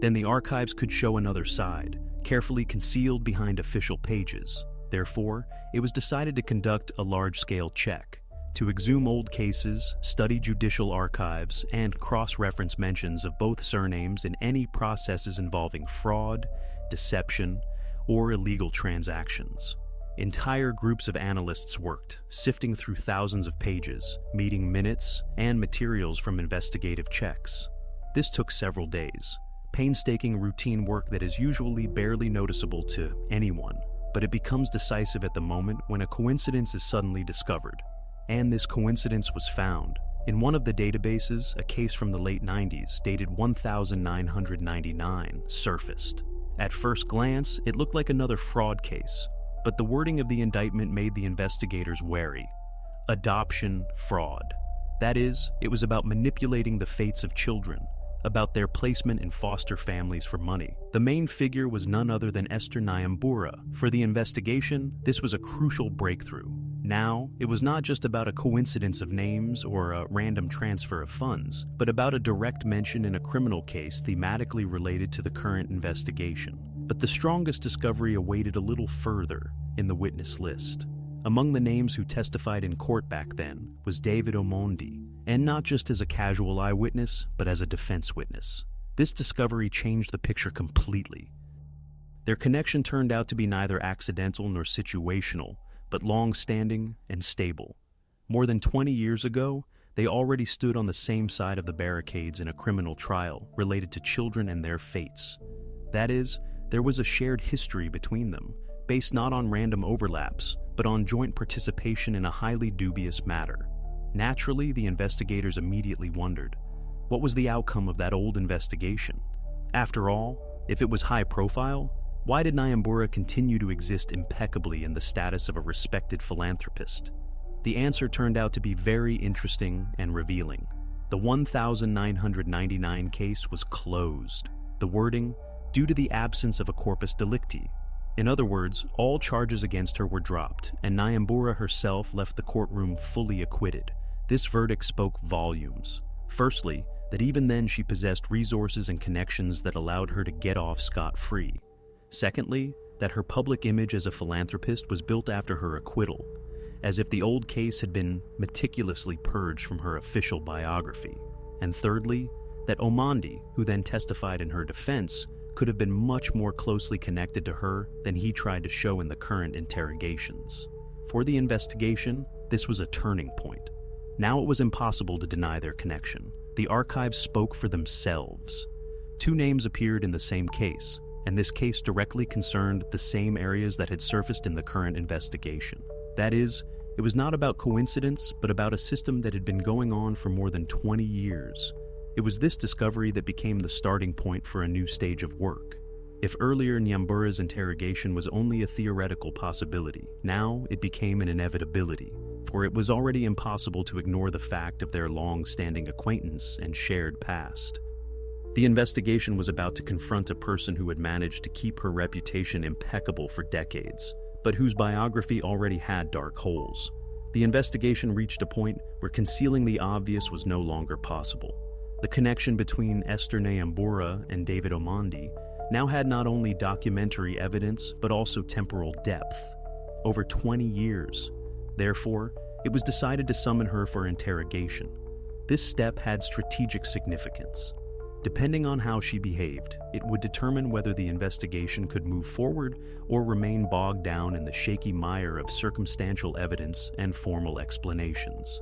then the archives could show another side, carefully concealed behind official pages. Therefore, it was decided to conduct a large-scale check, to exhume old cases, study judicial archives, and cross-reference mentions of both surnames in any processes involving fraud, deception, or illegal transactions. Entire groups of analysts worked, sifting through thousands of pages, meeting minutes, and materials from investigative checks. This took several days. Painstaking routine work that is usually barely noticeable to anyone, but it becomes decisive at the moment when a coincidence is suddenly discovered. And this coincidence was found. In one of the databases, a case from the late 90s, dated 1999, surfaced. At first glance, it looked like another fraud case, but the wording of the indictment made the investigators wary. Adoption fraud. That is, it was about manipulating the fates of children, about their placement in foster families for money. The main figure was none other than Esther Nyambura. For the investigation, this was a crucial breakthrough. Now, it was not just about a coincidence of names or a random transfer of funds, but about a direct mention in a criminal case thematically related to the current investigation. But the strongest discovery awaited a little further in the witness list. Among the names who testified in court back then was David Omondi, and not just as a casual eyewitness, but as a defense witness. This discovery changed the picture completely. Their connection turned out to be neither accidental nor situational, but long-standing and stable. More than 20 years ago, they already stood on the same side of the barricades in a criminal trial related to children and their fates. That is, there was a shared history between them, based not on random overlaps, but on joint participation in a highly dubious matter. Naturally, the investigators immediately wondered, what was the outcome of that old investigation? After all, if it was high profile, why did Nyambura continue to exist impeccably in the status of a respected philanthropist? The answer turned out to be very interesting and revealing. The 1999 case was closed. The wording, due to the absence of a corpus delicti. In other words, all charges against her were dropped, and Nyambura herself left the courtroom fully acquitted. This verdict spoke volumes. Firstly, that even then she possessed resources and connections that allowed her to get off scot-free. Secondly, that her public image as a philanthropist was built after her acquittal, as if the old case had been meticulously purged from her official biography. And thirdly, that Omandi, who then testified in her defense, could have been much more closely connected to her than he tried to show in the current interrogations. For the investigation, this was a turning point. Now it was impossible to deny their connection. The archives spoke for themselves. Two names appeared in the same case, and this case directly concerned the same areas that had surfaced in the current investigation. That is, it was not about coincidence, but about a system that had been going on for more than 20 years. It was this discovery that became the starting point for a new stage of work. If earlier Nyambura's interrogation was only a theoretical possibility, now it became an inevitability, for it was already impossible to ignore the fact of their long-standing acquaintance and shared past. The investigation was about to confront a person who had managed to keep her reputation impeccable for decades, but whose biography already had dark holes. The investigation reached a point where concealing the obvious was no longer possible. The connection between Esther Nyambura and David Omandi now had not only documentary evidence, but also temporal depth. Over 20 years. Therefore, it was decided to summon her for interrogation. This step had strategic significance. Depending on how she behaved, it would determine whether the investigation could move forward or remain bogged down in the shaky mire of circumstantial evidence and formal explanations.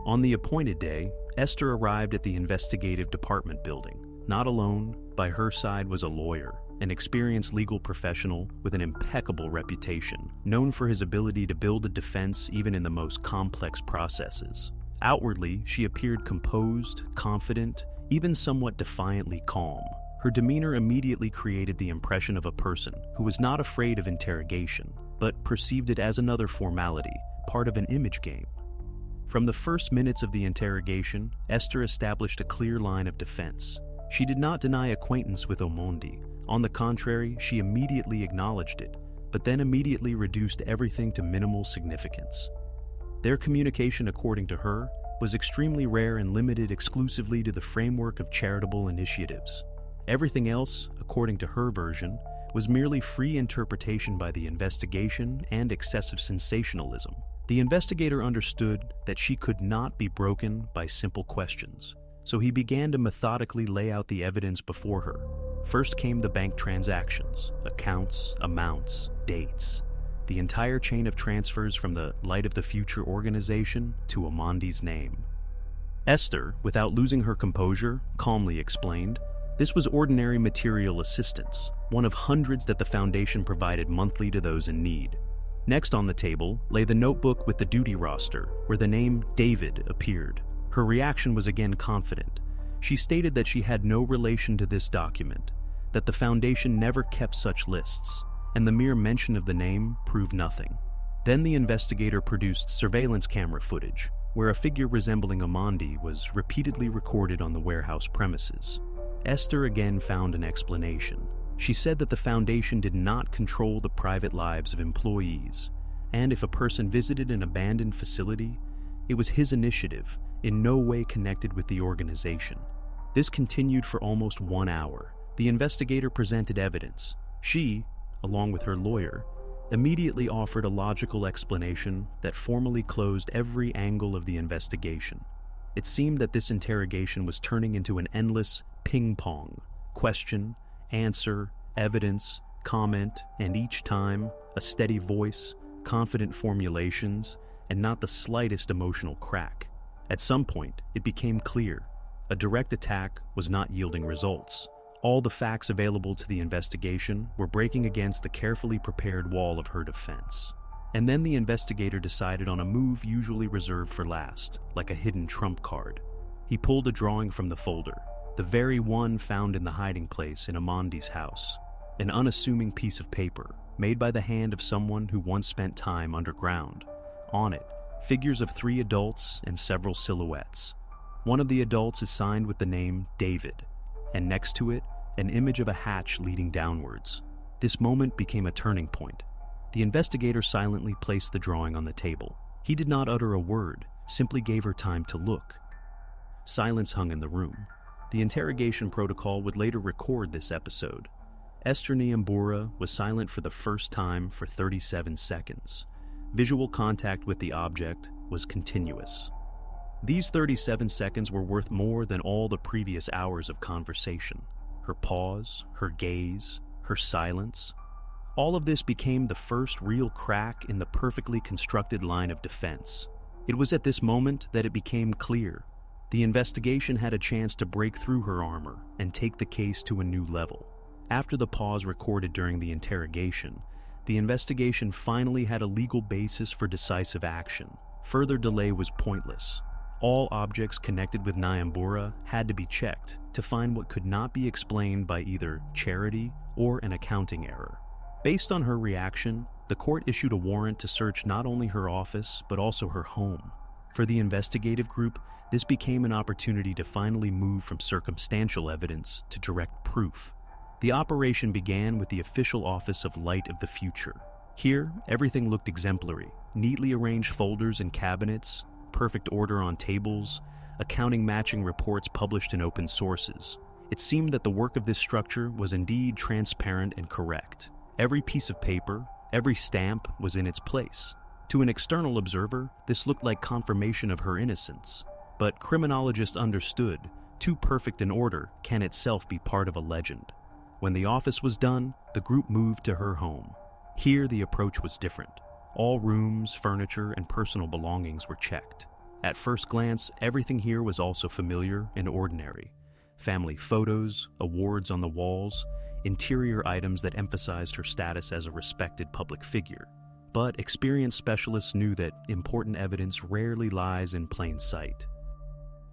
On the appointed day, Esther arrived at the investigative department building. Not alone, by her side was a lawyer, an experienced legal professional with an impeccable reputation, known for his ability to build a defense even in the most complex processes. Outwardly, she appeared composed, confident, even somewhat defiantly calm. Her demeanor immediately created the impression of a person who was not afraid of interrogation, but perceived it as another formality, part of an image game. From the first minutes of the interrogation, Esther established a clear line of defense. She did not deny acquaintance with Omondi. On the contrary, she immediately acknowledged it, but then immediately reduced everything to minimal significance. Their communication, according to her, was extremely rare and limited exclusively to the framework of charitable initiatives. Everything else, according to her version, was merely free interpretation by the investigation and excessive sensationalism. The investigator understood that she could not be broken by simple questions, so he began to methodically lay out the evidence before her. First came the bank transactions, accounts, amounts, dates, the entire chain of transfers from the Light of the Future organization to Omondi's name. Esther, without losing her composure, calmly explained, this was ordinary material assistance, one of hundreds that the foundation provided monthly to those in need. Next on the table lay the notebook with the duty roster, where the name David appeared. Her reaction was again confident. She stated that she had no relation to this document, that the foundation never kept such lists, and the mere mention of the name proved nothing. Then the investigator produced surveillance camera footage, where a figure resembling Omondi was repeatedly recorded on the warehouse premises. Esther again found an explanation. She said that the foundation did not control the private lives of employees, and if a person visited an abandoned facility, it was his initiative, in no way connected with the organization. This continued for almost 1 hour. The investigator presented evidence. She, along with her lawyer, immediately offered a logical explanation that formally closed every angle of the investigation. It seemed that this interrogation was turning into an endless ping-pong, question, answer, evidence, comment, and each time, a steady voice, confident formulations, and not the slightest emotional crack. At some point, it became clear a direct attack was not yielding results. All the facts available to the investigation were breaking against the carefully prepared wall of her defense. And then the investigator decided on a move usually reserved for last, like a hidden trump card. He pulled a drawing from the folder, the very one found in the hiding place in Amandi's house. An unassuming piece of paper, made by the hand of someone who once spent time underground. On it, figures of 3 adults and several silhouettes. One of the adults is signed with the name David, and next to it, an image of a hatch leading downwards. This moment became a turning point. The investigator silently placed the drawing on the table. He did not utter a word, simply gave her time to look. Silence hung in the room. The interrogation protocol would later record this episode. Esther Niambura was silent for the first time for 37 seconds. Visual contact with the object was continuous. These 37 seconds were worth more than all the previous hours of conversation. Her pause, her gaze, her silence. All of this became the first real crack in the perfectly constructed line of defense. It was at this moment that it became clear. The investigation had a chance to break through her armor and take the case to a new level. After the pause recorded during the interrogation, the investigation finally had a legal basis for decisive action. Further delay was pointless. All objects connected with Niambura had to be checked to find what could not be explained by either charity or an accounting error. Based on her reaction, the court issued a warrant to search not only her office, but also her home. For the investigative group, this became an opportunity to finally move from circumstantial evidence to direct proof. The operation began with the official office of Light of the Future. Here, everything looked exemplary. Neatly arranged folders and cabinets, perfect order on tables, accounting matching reports published in open sources. It seemed that the work of this structure was indeed transparent and correct. Every piece of paper, every stamp was in its place. To an external observer, this looked like confirmation of her innocence. But criminologists understood, too perfect an order can itself be part of a legend. When the office was done, the group moved to her home. Here the approach was different. All rooms, furniture, and personal belongings were checked. At first glance, everything here was also familiar and ordinary. Family photos, awards on the walls, interior items that emphasized her status as a respected public figure. But experienced specialists knew that important evidence rarely lies in plain sight.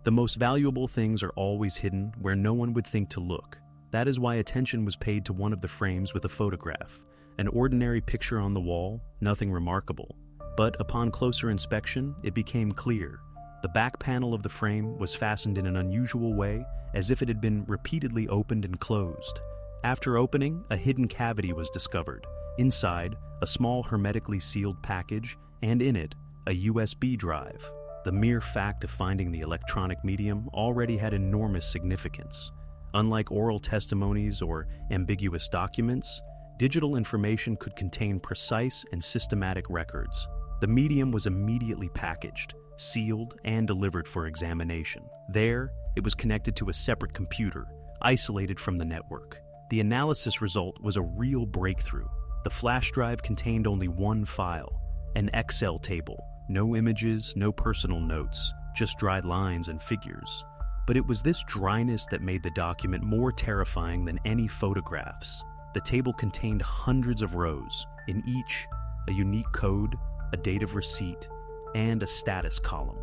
The most valuable things are always hidden where no one would think to look. That is why attention was paid to one of the frames with a photograph. An ordinary picture on the wall, nothing remarkable. But upon closer inspection, it became clear. The back panel of the frame was fastened in an unusual way, as if it had been repeatedly opened and closed. After opening, a hidden cavity was discovered. Inside, a small hermetically sealed package, and in it, a USB drive. The mere fact of finding the electronic medium already had enormous significance. Unlike oral testimonies or ambiguous documents, digital information could contain precise and systematic records. The medium was immediately packaged, sealed, and delivered for examination. There, it was connected to a separate computer, isolated from the network. The analysis result was a real breakthrough. The flash drive contained only one file, an Excel table. No images, no personal notes, just dried lines and figures. But it was this dryness that made the document more terrifying than any photographs. The table contained hundreds of rows, in each a unique code, a date of receipt, and a status column.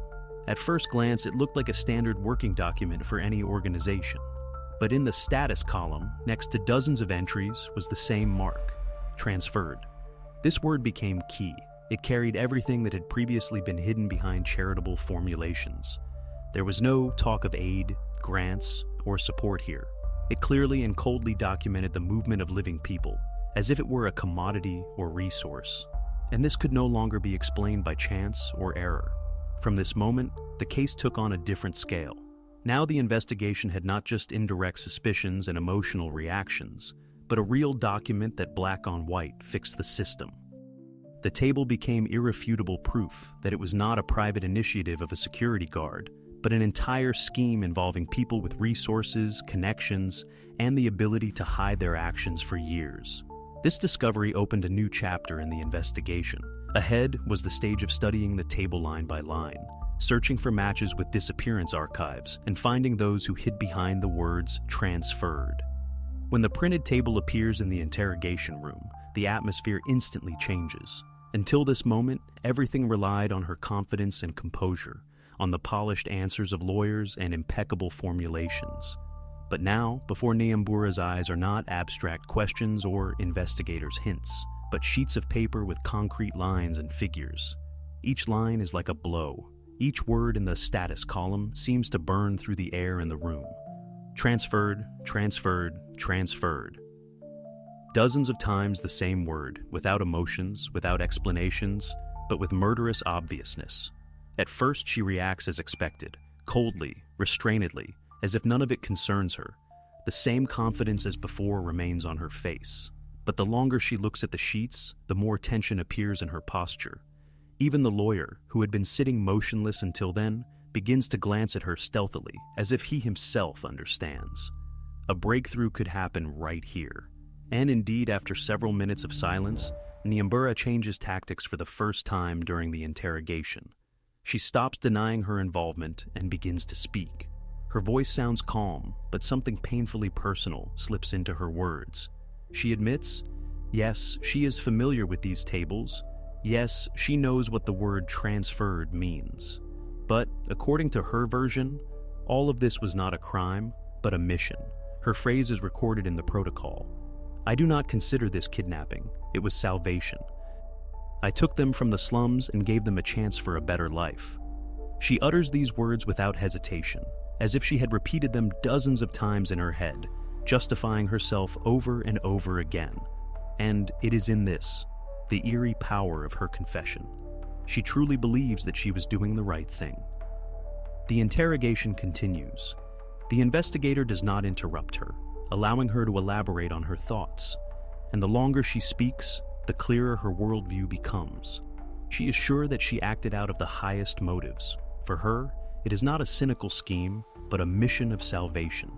At first glance, it looked like a standard working document for any organization. But in the status column, next to dozens of entries, was the same mark, transferred. This word became key. It carried everything that had previously been hidden behind charitable formulations. There was no talk of aid, grants, or support here. It clearly and coldly documented the movement of living people, as if it were a commodity or resource. And this could no longer be explained by chance or error. From this moment, the case took on a different scale. Now the investigation had not just indirect suspicions and emotional reactions, but a real document that black on white fixed the system. The table became irrefutable proof that it was not a private initiative of a security guard, but an entire scheme involving people with resources, connections, and the ability to hide their actions for years. This discovery opened a new chapter in the investigation. Ahead was the stage of studying the table line by line. searching for matches with disappearance archives and finding those who hid behind the words transferred. When the printed table appears in the interrogation room, the atmosphere instantly changes. Until this moment, everything relied on her confidence and composure, on the polished answers of lawyers and impeccable formulations. But now, before Nyambura's eyes are not abstract questions or investigators' hints, but sheets of paper with concrete lines and figures. Each line is like a blow. Each word in the status column seems to burn through the air in the room. Transferred, transferred, transferred. Dozens of times the same word, without emotions, without explanations, but with murderous obviousness. At first she reacts as expected, coldly, restrainedly, as if none of it concerns her. The same confidence as before remains on her face. But the longer she looks at the sheets, the more tension appears in her posture. Even the lawyer, who had been sitting motionless until then, begins to glance at her stealthily, as if he himself understands. A breakthrough could happen right here. And indeed, after several minutes of silence, Nyambura changes tactics for the first time during the interrogation. She stops denying her involvement and begins to speak. Her voice sounds calm, but something painfully personal slips into her words. She admits, yes, she is familiar with these tables. Yes, she knows what the word transferred means. But, according to her version, all of this was not a crime, but a mission. Her phrase is recorded in the protocol. I do not consider this kidnapping. It was salvation. I took them from the slums and gave them a chance for a better life. She utters these words without hesitation, as if she had repeated them dozens of times in her head, justifying herself over and over again. And it is in this, the eerie power of her confession. She truly believes that she was doing the right thing. The interrogation continues. The investigator does not interrupt her, allowing her to elaborate on her thoughts. And the longer she speaks, the clearer her worldview becomes. She is sure that she acted out of the highest motives. For her, it is not a cynical scheme, but a mission of salvation.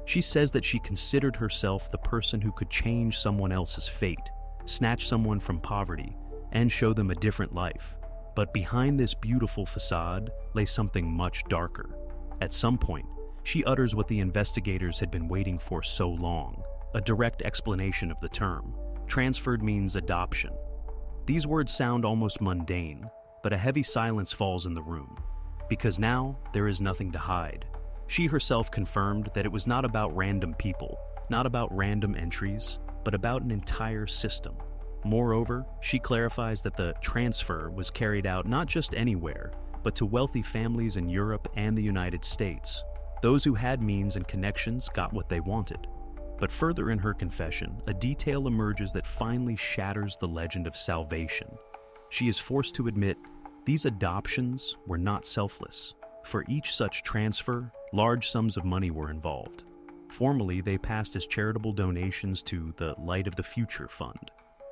She says that she considered herself the person who could change someone else's fate, snatch someone from poverty, and show them a different life. But behind this beautiful facade lay something much darker. At some point, she utters what the investigators had been waiting for so long, a direct explanation of the term. Transferred means adoption. These words sound almost mundane, but a heavy silence falls in the room, because now there is nothing to hide. She herself confirmed that it was not about random people, not about random entries, but about an entire system. Moreover, she clarifies that the transfer was carried out not just anywhere, but to wealthy families in Europe and the United States. Those who had means and connections got what they wanted. But further in her confession, a detail emerges that finally shatters the legend of salvation. She is forced to admit these adoptions were not selfless. For each such transfer, large sums of money were involved. Formally, they passed as charitable donations to the Light of the Future Fund.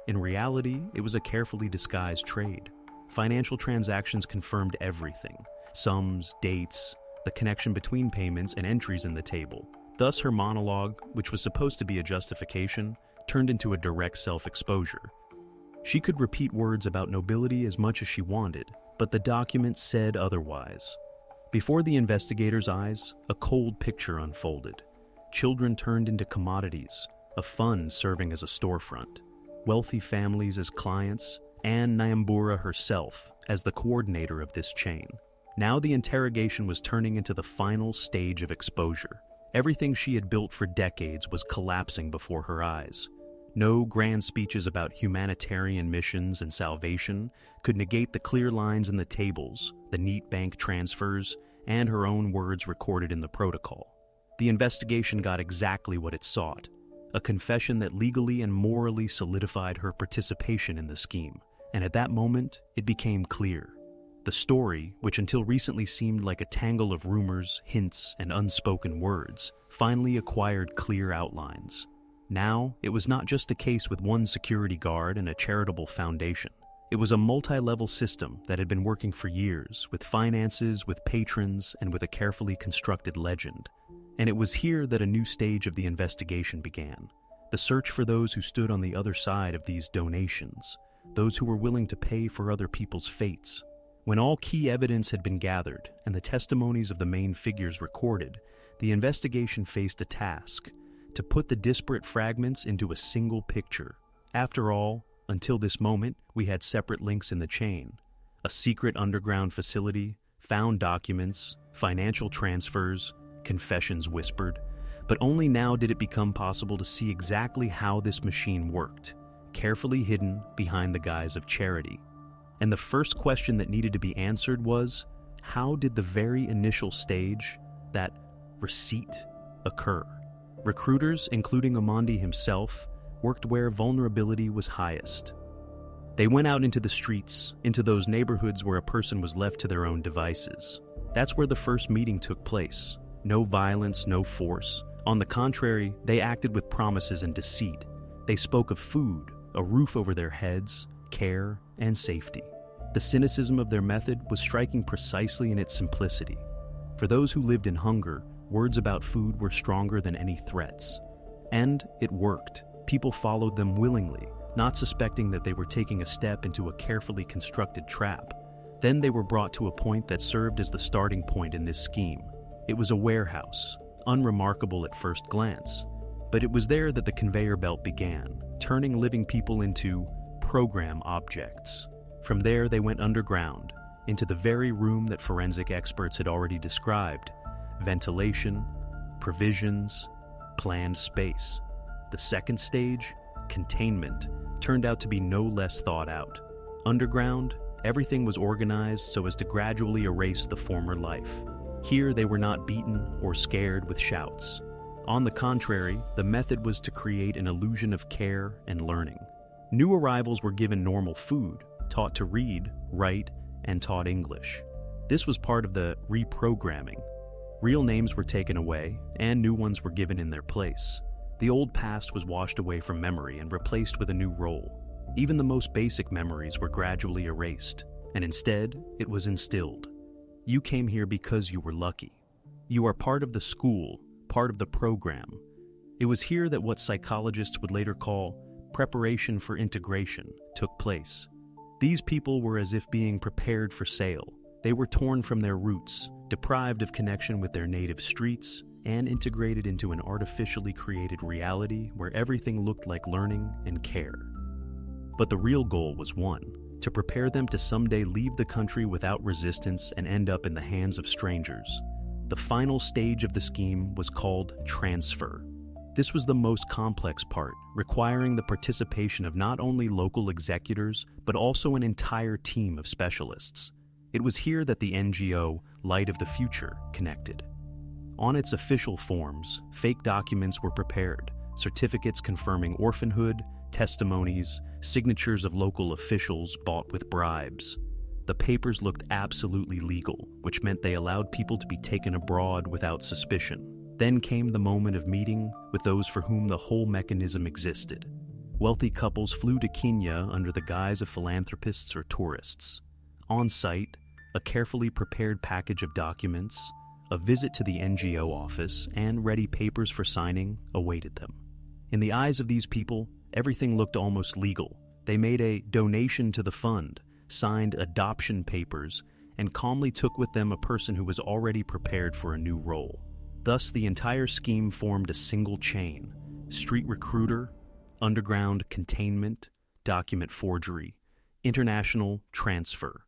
In reality, it was a carefully disguised trade. Financial transactions confirmed everything: sums, dates, the connection between payments and entries in the table. Thus, her monologue, which was supposed to be a justification, turned into a direct self-exposure. She could repeat words about nobility as much as she wanted, but the document said otherwise. Before the investigators' eyes, a cold picture unfolded. Children turned into commodities, a fund serving as a storefront, wealthy families as clients, and Nyambura herself as the coordinator of this chain. Now the interrogation was turning into the final stage of exposure. Everything she had built for decades was collapsing before her eyes. No grand speeches about humanitarian missions and salvation could negate the clear lines in the tables, the neat bank transfers, and her own words recorded in the protocol. The investigation got exactly what it sought, a confession that legally and morally solidified her participation in the scheme. And at that moment, it became clear. The story, which until recently seemed like a tangle of rumors, hints, and unspoken words, finally acquired clear outlines. Now, it was not just a case with one security guard and a charitable foundation. It was a multi-level system that had been working for years, with finances, with patrons, and with a carefully constructed legend. And it was here that a new stage of the investigation began. The search for those who stood on the other side of these donations, those who were willing to pay for other people's fates. When all key evidence had been gathered and the testimonies of the main figures recorded, the investigation faced a task: to put the disparate fragments into a single picture. After all, until this moment, we had separate links in the chain: a secret underground facility, found documents, financial transfers, confessions whispered. But only now did it become possible to see exactly how this machine worked, carefully hidden behind the guise of charity. And the first question that needed to be answered was, how did the very initial stage, that receipt, occur? Recruiters, including Amandi himself, worked where vulnerability was highest. They went out into the streets, into those neighborhoods where a person was left to their own devices. That's where the first meeting took place. No violence, no force. On the contrary, they acted with promises and deceit. They spoke of food, a roof over their heads, care, and safety. The cynicism of their method was striking precisely in its simplicity. For those who lived in hunger, words about food were stronger than any threats. And it worked. People followed them willingly, not suspecting that they were taking a step into a carefully constructed trap. Then they were brought to a point that served as the starting point in this scheme. It was a warehouse, unremarkable at first glance, but it was there that the conveyor belt began, turning living people into program objects. From there, they went underground, into the very room that forensic experts had already described: ventilation, provisions, planned space. The second stage, containment, turned out to be no less thought out. Underground, everything was organized so as to gradually erase the former life. Here, they were not beaten or scared with shouts. On the contrary, the method was to create an illusion of care and learning. New arrivals were given normal food, taught to read, write, and taught English. This was part of the reprogramming. Real names were taken away, and new ones were given in their place. The old past was washed away from memory and replaced with a new role. Even the most basic memories were gradually erased, and instead, it was instilled. You came here because you were lucky. You are part of the school, part of the program. It was here that what psychologists would later call preparation for integration took place. These people were as if being prepared for sale. They were torn from their roots, deprived of connection with their native streets, and integrated into an artificially created reality where everything looked like learning and care. But the real goal was one: to prepare them to someday leave the country without resistance and end up in the hands of strangers. The final stage of the scheme was called transfer. This was the most complex part, requiring the participation of not only local executors, but also an entire team of specialists. It was here that the NGO, Light of the Future, connected. On its official forms, fake documents were prepared, certificates confirming orphanhood, testimonies, signatures of local officials bought with bribes. The papers looked absolutely legal, which meant they allowed people to be taken abroad without suspicion. Then came the moment of meeting with those for whom the whole mechanism existed. Wealthy couples flew to Kenya under the guise of philanthropists or tourists. On site, a carefully prepared package of documents, a visit to the NGO office, and ready papers for signing awaited them. In the eyes of these people, everything looked almost legal. They made a donation to the fund, signed adoption papers, and calmly took with them a person who was already prepared for a new role. Thus, the entire scheme formed a single chain: street recruiter, underground containment, document forgery, international transfer.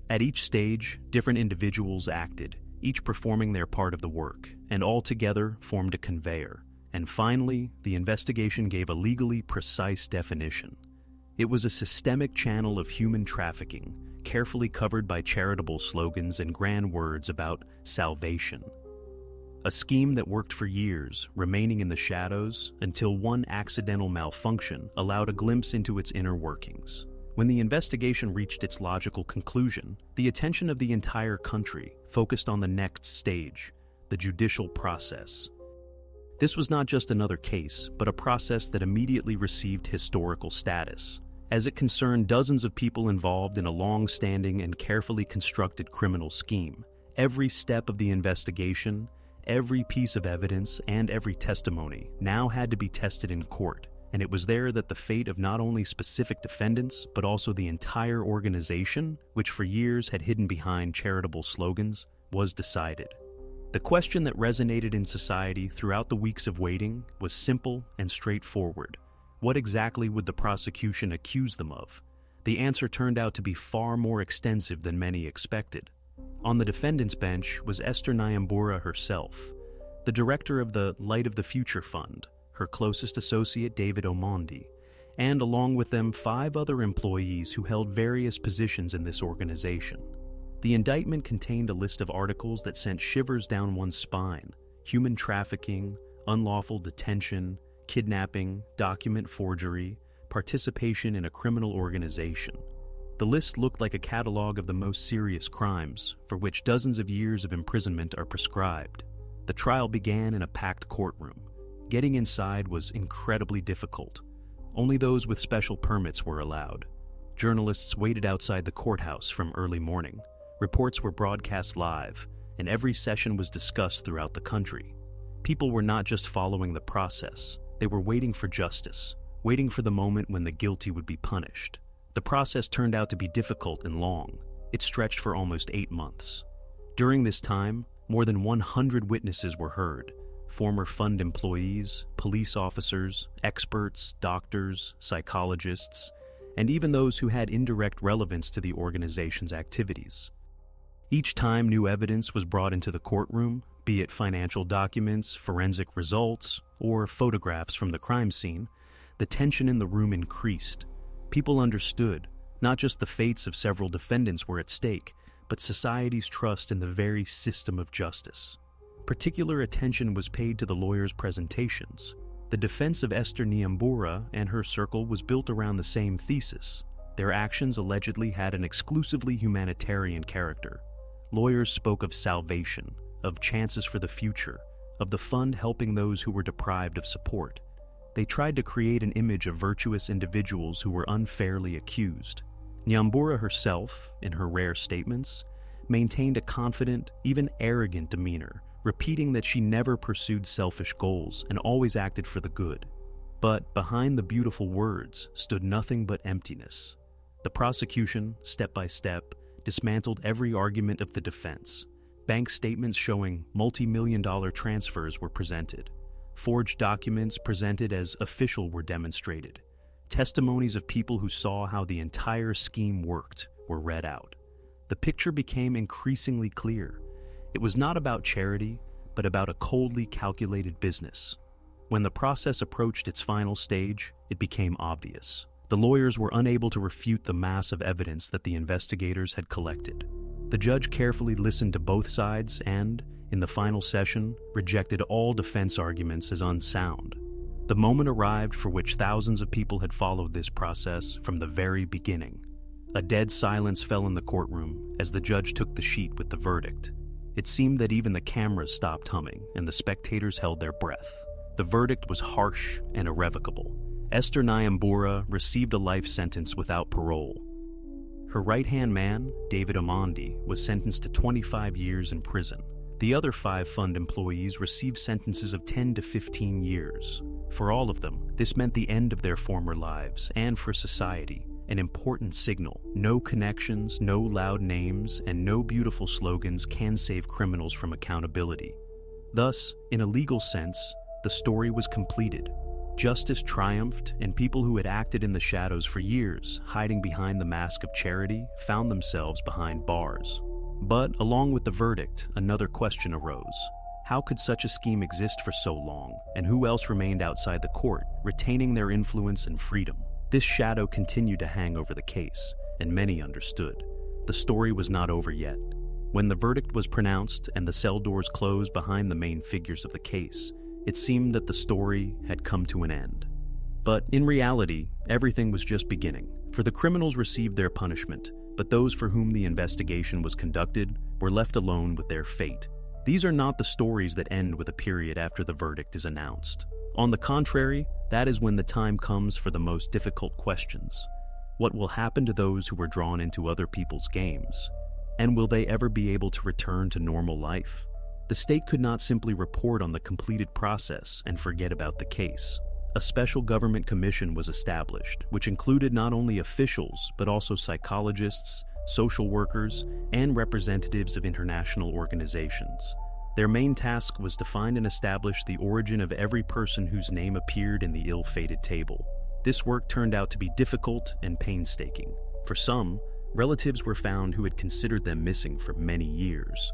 At each stage, different individuals acted, each performing their part of the work, and all together formed a conveyor. And finally, the investigation gave a legally precise definition. It was a systemic channel of human trafficking, carefully covered by charitable slogans and grand words about salvation. A scheme that worked for years, remaining in the shadows until one accidental malfunction allowed a glimpse into its inner workings. When the investigation reached its logical conclusion, the attention of the entire country focused on the next stage, the judicial process. This was not just another case, but a process that immediately received historical status, as it concerned dozens of people involved in a long-standing and carefully constructed criminal scheme. Every step of the investigation, every piece of evidence, and every testimony now had to be tested in court, and it was there that the fate of not only specific defendants, but also the entire organization, which for years had hidden behind charitable slogans, was decided. The question that resonated in society throughout the weeks of waiting was simple and straightforward. What exactly would the prosecution accuse them of? The answer turned out to be far more extensive than many expected. On the defendant's bench was Esther Nyambura herself, the director of the Light of the Future Fund, her closest associate David Omondi, and along with them 5 other employees who held various positions in this organization. The indictment contained a list of articles that sent shivers down one's spine: human trafficking, unlawful detention, kidnapping, document forgery, participation in a criminal organization. The list looked like a catalog of the most serious crimes, for which dozens of years of imprisonment are prescribed. The trial began in a packed courtroom. Getting inside was incredibly difficult. Only those with special permits were allowed. Journalists waited outside the courthouse from early morning. Reports were broadcast live, and every session was discussed throughout the country. People were not just following the process, they were waiting for justice, waiting for the moment when the guilty would be punished. The process turned out to be difficult and long. It stretched for almost 8 months. During this time, more than 100 witnesses were heard: former fund employees, police officers, experts, doctors, psychologists, and even those who had indirect relevance to the organization's activities. Each time new evidence was brought into the courtroom, be it financial documents, forensic results, or photographs from the crime scene, the tension in the room increased. People understood, not just the fates of several defendants were at stake, but society's trust in the very system of justice. Particular attention was paid to the lawyers' presentations. The defense of Esther Nyambura and her circle was built around the same thesis. Their actions allegedly had an exclusively humanitarian character. Lawyers spoke of salvation, of chances for the future, of the fund helping those who were deprived of support. They tried to create an image of virtuous individuals who were unfairly accused. Nyambura herself, in her rare statements, maintained a confident, even arrogant demeanor, repeating that she never pursued selfish goals and always acted for the good. But behind the beautiful words stood nothing but emptiness. The prosecution, step by step, dismantled every argument of the defense. Bank statements showing multi-million-dollar transfers were presented. Forged documents presented as official were demonstrated. Testimonies of people who saw how the entire scheme worked were read out. The picture became increasingly clear. It was not about charity, but about a coldly calculated business. When the process approached its final stage, it became obvious. The lawyers were unable to refute the mass of evidence that the investigators had collected. The judge carefully listened to both sides and, in the final session, rejected all defense arguments as unsound. The moment arrived for which thousands of people had followed this process from the very beginning. A dead silence fell in the courtroom as the judge took the sheet with the verdict. It seemed that even the cameras stopped humming and the spectators held their breath. The verdict was harsh and irrevocable. Esther Nyambura received a life sentence without parole. Her right-hand man, David Omondi, was sentenced to 25 years in prison. The other 5 fund employees received sentences of 10 to 15 years. For all of them, this meant the end of their former lives, and for society, an important signal. No connections, no loud names, and no beautiful slogans can save criminals from accountability. Thus, in a legal sense, the story was completed. Justice triumphed, and people who had acted in the shadows for years, hiding behind the mask of charity, found themselves behind bars. But, along with the verdict, another question arose. How could such a scheme exist for so long, and who else remained outside the court, retaining their influence and freedom? This shadow continued to hang over the case, and many understood. The story was not over yet. When the verdict was pronounced and the cell doors closed behind the main figures of the case, it seemed that the story had come to an end. But in reality, everything was just beginning, for the criminals received their punishment, but those for whom the investigation was conducted were left alone with their fate. These are not the stories that end with a period after the verdict is announced. On the contrary, that is when the time comes for the most difficult questions. What will happen to those who were drawn into other people's games? And will they ever be able to return to normal life? The state could not simply report on the completed process and forget about the case. A special government commission was established, which included not only officials but also psychologists, social workers, and representatives of international organizations. Their main task was to find and establish the origin of every person whose name appeared in the ill-fated table. This work turned out to be difficult and painstaking. For some, relatives were found who had considered them missing for many years.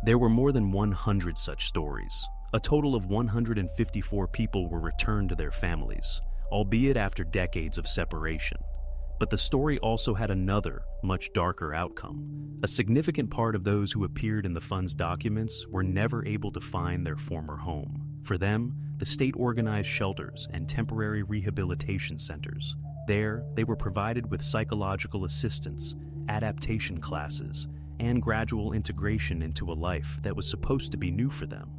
There were more than 100 such stories. A total of 154 people were returned to their families, albeit after decades of separation. But the story also had another, much darker outcome. A significant part of those who appeared in the fund's documents were never able to find their former home. For them, the state organized shelters and temporary rehabilitation centers. There, they were provided with psychological assistance, adaptation classes, and gradual integration into a life that was supposed to be new for them.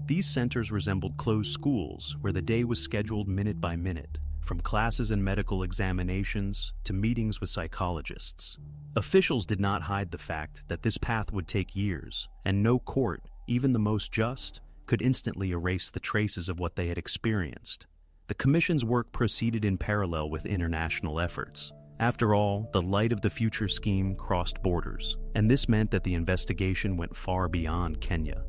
These centers resembled closed schools where the day was scheduled minute by minute, from classes and medical examinations to meetings with psychologists. Officials did not hide the fact that this path would take years, and no court, even the most just, could instantly erase the traces of what they had experienced. The Commission's work proceeded in parallel with international efforts. After all, the Light of the Future scheme crossed borders, and this meant that the investigation went far beyond Kenya.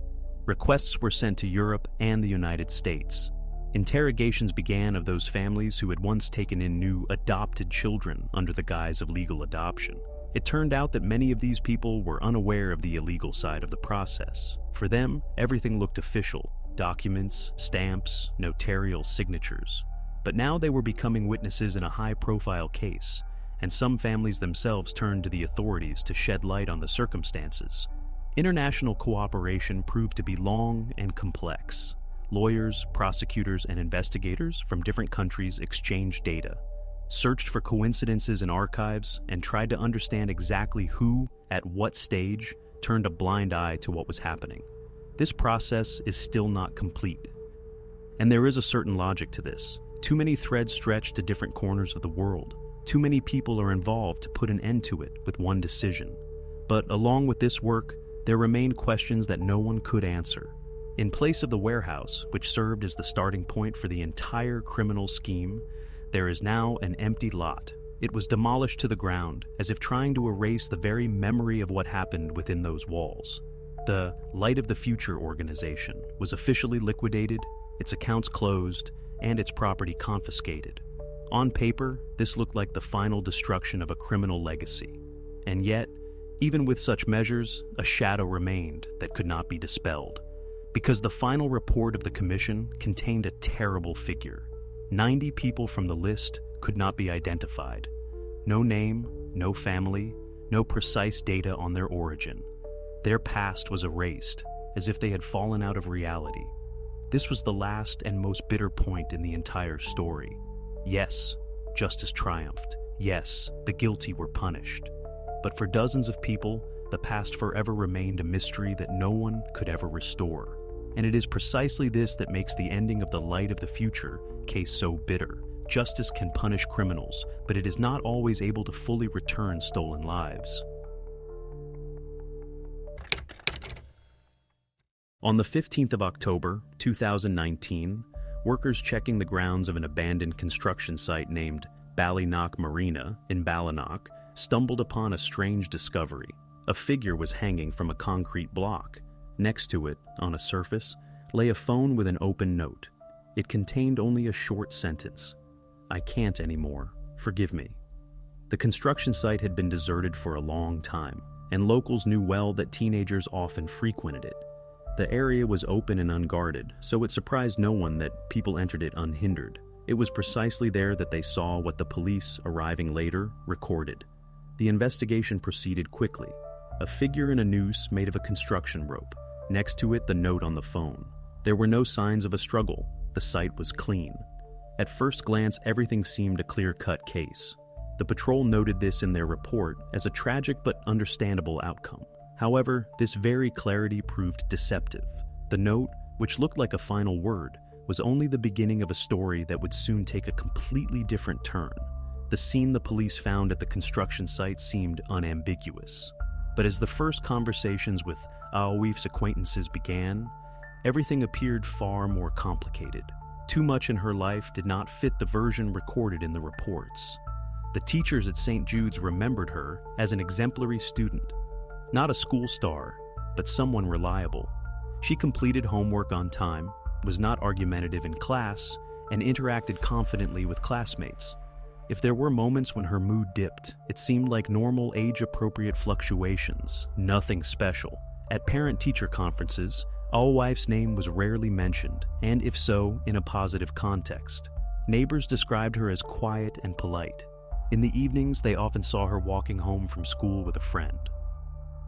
Requests were sent to Europe and the United States. Interrogations began of those families who had once taken in new adopted children under the guise of legal adoption. It turned out that many of these people were unaware of the illegal side of the process. For them, everything looked official: documents, stamps, notarial signatures. But now they were becoming witnesses in a high-profile case, and some families themselves turned to the authorities to shed light on the circumstances. International cooperation proved to be long and complex. Lawyers, prosecutors, and investigators from different countries exchanged data, searched for coincidences in archives, and tried to understand exactly who, at what stage, turned a blind eye to what was happening. This process is still not complete. And there is a certain logic to this. Too many threads stretch to different corners of the world. Too many people are involved to put an end to it with one decision. But along with this work, there remained questions that no one could answer. In place of the warehouse, which served as the starting point for the entire criminal scheme, there is now an empty lot. It was demolished to the ground, as if trying to erase the very memory of what happened within those walls. The Light of the Future organization was officially liquidated, its accounts closed, and its property confiscated. On paper, this looked like the final destruction of a criminal legacy. And yet, even with such measures, a shadow remained that could not be dispelled. Because the final report of the commission contained a terrible figure. 90 people from the list could not be identified. No name, no family, no precise data on their origin. Their past was erased, as if they had fallen out of reality. This was the last and most bitter point in the entire story. Yes, justice triumphed. Yes, the guilty were punished. But for dozens of people, the past forever remained a mystery that no one could ever restore. And it is precisely this that makes the ending of the Light of the Future case so bitter. Justice can punish criminals, but it is not always able to fully return stolen lives. On the 15th of October, 2019, workers checking the grounds of an abandoned construction site named Ballynock Marina in Ballynock stumbled upon a strange discovery. A figure was hanging from a concrete block. Next to it, on a surface, lay a phone with an open note. It contained only a short sentence: "I can't anymore. Forgive me." The construction site had been deserted for a long time, and locals knew well that teenagers often frequented it. The area was open and unguarded, so it surprised no one that people entered it unhindered. It was precisely there that they saw what the police, arriving later, recorded. The investigation proceeded quickly. A figure in a noose made of a construction rope. Next to it, the note on the phone. There were no signs of a struggle. The site was clean. At first glance, everything seemed a clear-cut case. The patrol noted this in their report as a tragic but understandable outcome. However, this very clarity proved deceptive. The note, which looked like a final word, was only the beginning of a story that would soon take a completely different turn. The scene the police found at the construction site seemed unambiguous. But as the first conversations with Aoif's acquaintances began, everything appeared far more complicated. Too much in her life did not fit the version recorded in the reports. The teachers at St. Jude's remembered her as an exemplary student, not a school star, but someone reliable. She completed homework on time, was not argumentative in class, and interacted confidently with classmates. If there were moments when her mood dipped, it seemed like normal age-appropriate fluctuations, nothing special. At parent-teacher conferences, Allwife's name was rarely mentioned, and if so, in a positive context. Neighbors described her as quiet and polite. In the evenings, they often saw her walking home from school with a friend.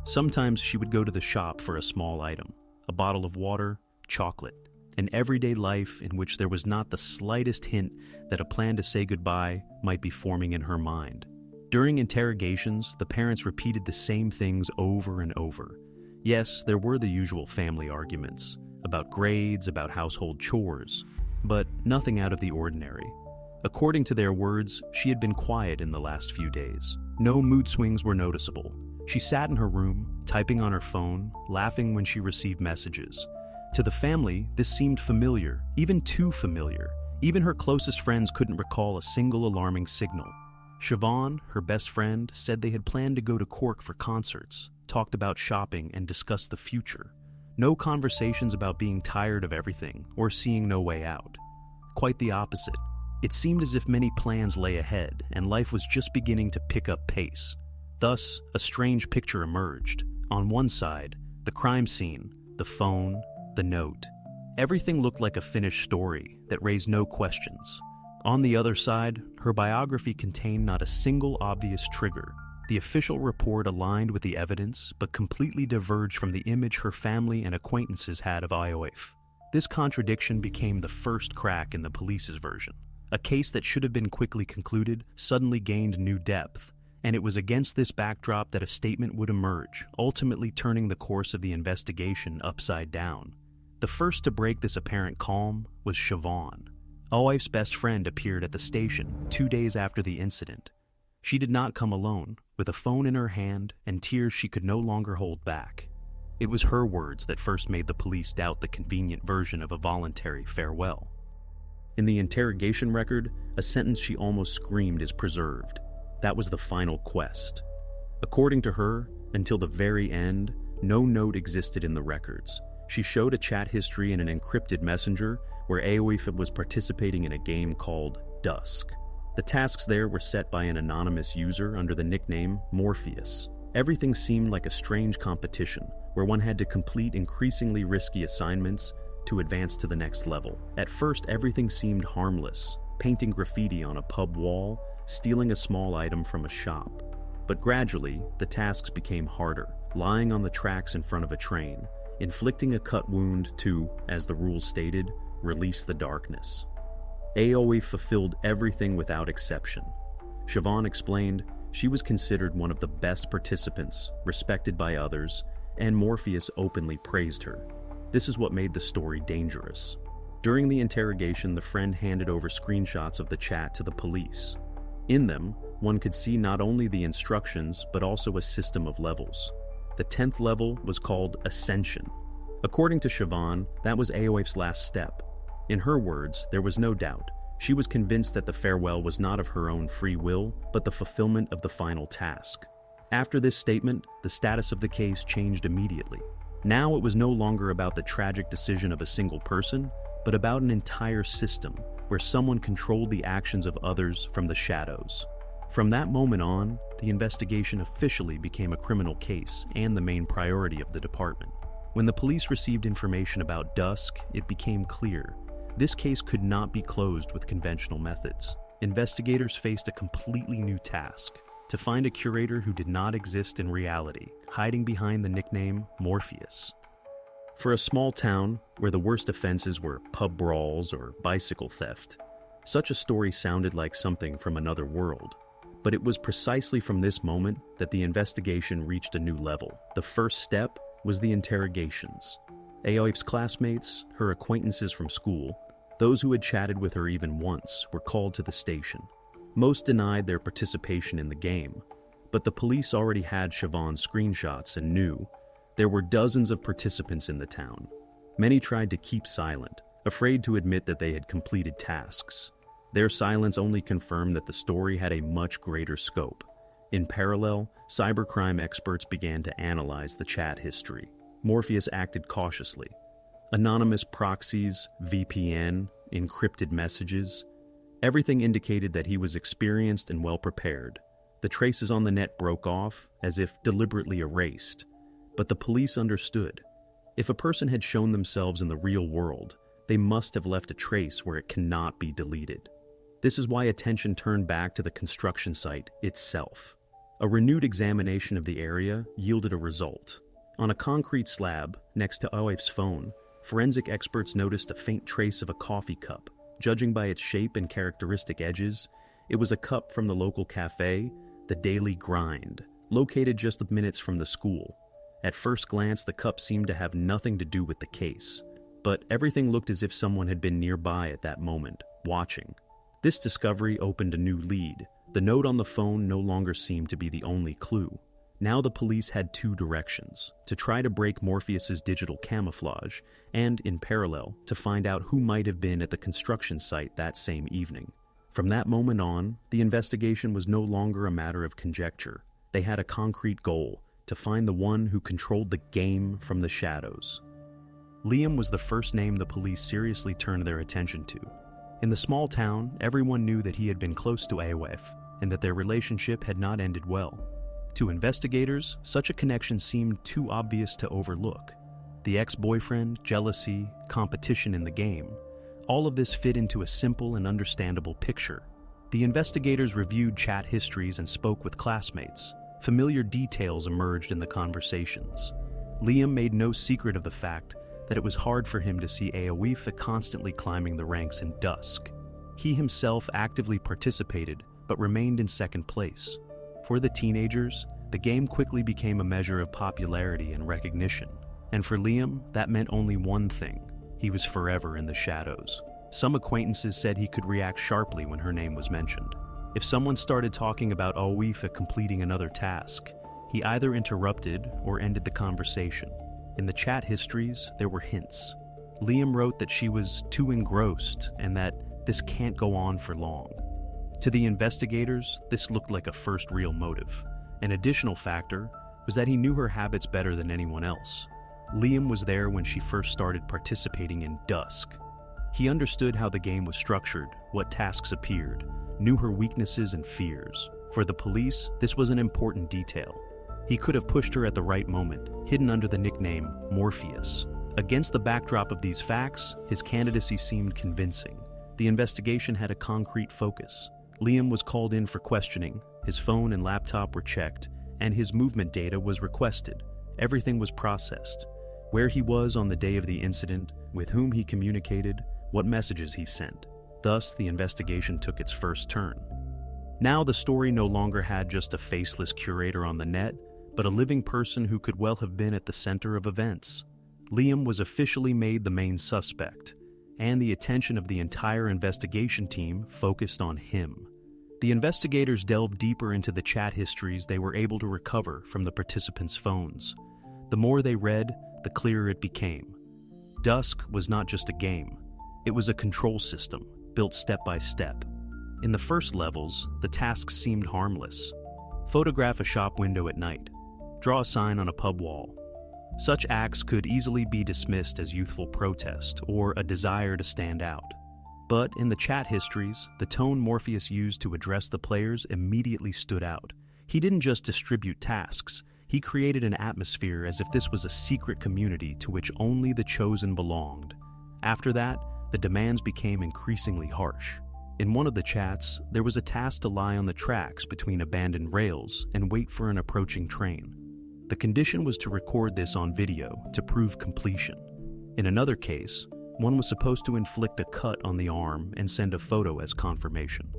Sometimes she would go to the shop for a small item, a bottle of water, chocolate, an everyday life in which there was not the slightest hint that a plan to say goodbye might be forming in her mind. During interrogations, the parents repeated the same things over and over. Yes, there were the usual family arguments, about grades, about household chores, but nothing out of the ordinary. According to their words, she had been quiet in the last few days. No mood swings were noticeable. She sat in her room, typing on her phone, laughing when she received messages. To the family, this seemed familiar, even too familiar. Even her closest friends couldn't recall a single alarming signal. Siobhan, her best friend, said they had planned to go to Cork for concerts, talked about shopping, and discussed the future. No conversations about being tired of everything or seeing no way out. Quite the opposite. It seemed as if many plans lay ahead and life was just beginning to pick up pace. Thus, a strange picture emerged. On one side, the crime scene, the phone, the note. Everything looked like a finished story that raised no questions. On the other side, her biography contained not a single obvious trigger. The official report aligned with the evidence, but completely diverged from the image her family and acquaintances had of Ioif. This contradiction became the first crack in the police's version. A case that should have been quickly concluded suddenly gained new depth, and it was against this backdrop that a statement would emerge, ultimately turning the course of the investigation upside down. The first to break this apparent calm was Siobhan. Ioif's best friend appeared at the station 2 days after the incident. She did not come alone, with a phone in her hand and tears she could no longer hold back. It was her words that first made the police doubt the convenient version of a voluntary farewell. In the interrogation record, a sentence she almost screamed is preserved. That was the final quest. According to her, until the very end, no note existed in the records. She showed a chat history in an encrypted messenger where Ioif was participating in a game called Dusk. The tasks there were set by an anonymous user under the nickname Morpheus. Everything seemed like a strange competition where one had to complete increasingly risky assignments to advance to the next level. At first, everything seemed harmless, painting graffiti on a pub wall, stealing a small item from a shop. But gradually, the tasks became harder, lying on the tracks in front of a train, inflicting a cut wound to, as the rules stated, release the darkness. Ioif fulfilled everything without exception. Siobhan explained she was considered one of the best participants, respected by others, and Morpheus openly praised her. This is what made the story dangerous. During the interrogation, the friend handed over screenshots of the chat to the police. In them, one could see not only the instructions, but also a system of levels. The 10th level was called Ascension. According to Siobhan, that was Ioif's last step. In her words, there was no doubt. She was convinced that the farewell was not of her own free will, but the fulfillment of the final task. After this statement, the status of the case changed immediately. Now it was no longer about the tragic decision of a single person, but about an entire system where someone controlled the actions of others from the shadows. From that moment on, the investigation officially became a criminal case and the main priority of the department. When the police received information about Dusk, it became clear. This case could not be closed with conventional methods. Investigators faced a completely new task: to find a curator who did not exist in reality, hiding behind the nickname Morpheus. For a small town, where the worst offenses were pub brawls or bicycle theft, such a story sounded like something from another world. But it was precisely from this moment that the investigation reached a new level. The first step was the interrogations. Ioif's classmates, her acquaintances from school, those who had chatted with her even once, were called to the station. Most denied their participation in the game, but the police already had Siobhan's screenshots and knew there were dozens of participants in the town. Many tried to keep silent, afraid to admit that they had completed tasks. Their silence only confirmed that the story had a much greater scope. In parallel, cybercrime experts began to analyze the chat history. Morpheus acted cautiously. Anonymous proxies, VPN, encrypted messages. Everything indicated that he was experienced and well prepared. The traces on the net broke off, as if deliberately erased. But the police understood. If a person had shown themselves in the real world, they must have left a trace where it cannot be deleted. This is why attention turned back to the construction site itself. A renewed examination of the area yielded a result. On a concrete slab next to Oif's phone, forensic experts noticed a faint trace of a coffee cup. Judging by its shape and characteristic edges, it was a cup from the local cafe, the Daily Grind, located just minutes from the school. At first glance, the cup seemed to have nothing to do with the case, but everything looked as if someone had been nearby at that moment, watching. This discovery opened a new lead. The note on the phone no longer seemed to be the only clue. Now the police had two directions: to try to break Morpheus's digital camouflage, and, in parallel, to find out who might have been at the construction site that same evening. From that moment on, the investigation was no longer a matter of conjecture. They had a concrete goal: to find the one who controlled the game from the shadows. Liam was the first name the police seriously turned their attention to. In the small town, everyone knew that he had been close to Oif, and that their relationship had not ended well. To investigators, such a connection seemed too obvious to overlook. The ex-boyfriend, jealousy, competition in the game, all of this fit into a simple and understandable picture. The investigators reviewed chat histories and spoke with classmates. Familiar details emerged in the conversations. Liam made no secret of the fact that it was hard for him to see Oif constantly climbing the ranks in dusk. He himself actively participated, but remained in second place. For the teenagers, the game quickly became a measure of popularity and recognition. And for Liam, that meant only one thing: he was forever in the shadows. Some acquaintances said he could react sharply when her name was mentioned. If someone started talking about Oif completing another task, he either interrupted or ended the conversation. In the chat histories, there were hints. Liam wrote that she was too engrossed and that this can't go on for long. To the investigators, this looked like a first real motive. An additional factor was that he knew her habits better than anyone else. Liam was there when she first started participating in Dusk. He understood how the game was structured, what tasks appeared, knew her weaknesses and fears. For the police, this was an important detail. He could have pushed her at the right moment, hidden under the nickname Morpheus. Against the backdrop of these facts, his candidacy seemed convincing. The investigation had a concrete focus. Liam was called in for questioning, his phone and laptop were checked, and his movement data was requested. Everything was processed. Where he was on the day of the incident, with whom he communicated, what messages he sent. Thus, the investigation took its first turn. Now the story no longer had just a faceless curator on the net, but a living person who could well have been at the center of events. Liam was officially made the main suspect, and the attention of the entire investigation team focused on him. The investigators delved deeper into the chat histories they were able to recover from the participants' phones. The more they read, the clearer it became. Dusk was not just a game. It was a control system, built step by step. In the first levels, the tasks seemed harmless. Photograph a shop window at night. Draw a sign on a pub wall. Such acts could easily be dismissed as youthful protest or a desire to stand out. But in the chat histories, the tone Morpheus used to address the players immediately stood out. He didn't just distribute tasks, he created an atmosphere as if this was a secret community to which only the chosen belonged. After that, the demands became increasingly harsh. In one of the chats, there was a task to lie on the tracks between abandoned rails and wait for an approaching train. The condition was to record this on video to prove completion. In another case, one was supposed to inflict a cut on the arm and send a photo as confirmation.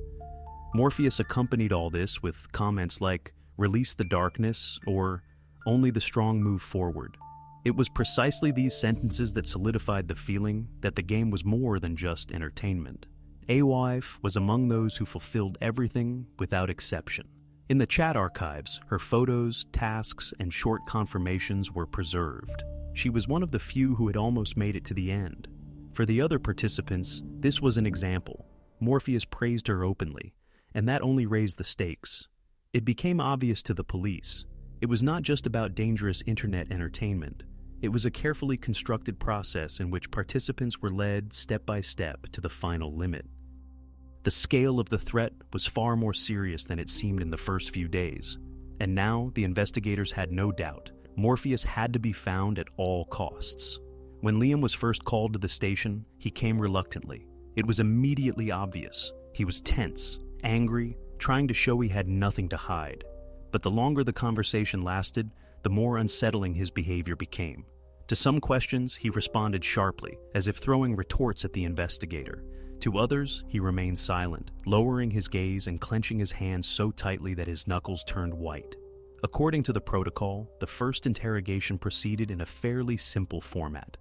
Morpheus accompanied all this with comments like, "Release the darkness," or "Only the strong move forward." It was precisely these sentences that solidified the feeling that the game was more than just entertainment. Oif was among those who fulfilled everything without exception. In the chat archives, her photos, tasks, and short confirmations were preserved. She was one of the few who had almost made it to the end. For the other participants, this was an example. Morpheus praised her openly, and that only raised the stakes. It became obvious to the police. It was not just about dangerous internet entertainment. It was a carefully constructed process in which participants were led step by step to the final limit. The scale of the threat was far more serious than it seemed in the first few days. And now the investigators had no doubt. Morpheus had to be found at all costs. When Liam was first called to the station, he came reluctantly. It was immediately obvious. He was tense, angry, trying to show he had nothing to hide. But the longer the conversation lasted, the more unsettling his behavior became. To some questions, he responded sharply, as if throwing retorts at the investigator. To others, he remained silent, lowering his gaze and clenching his hands so tightly that his knuckles turned white. According to the protocol, the first interrogation proceeded in a fairly simple format.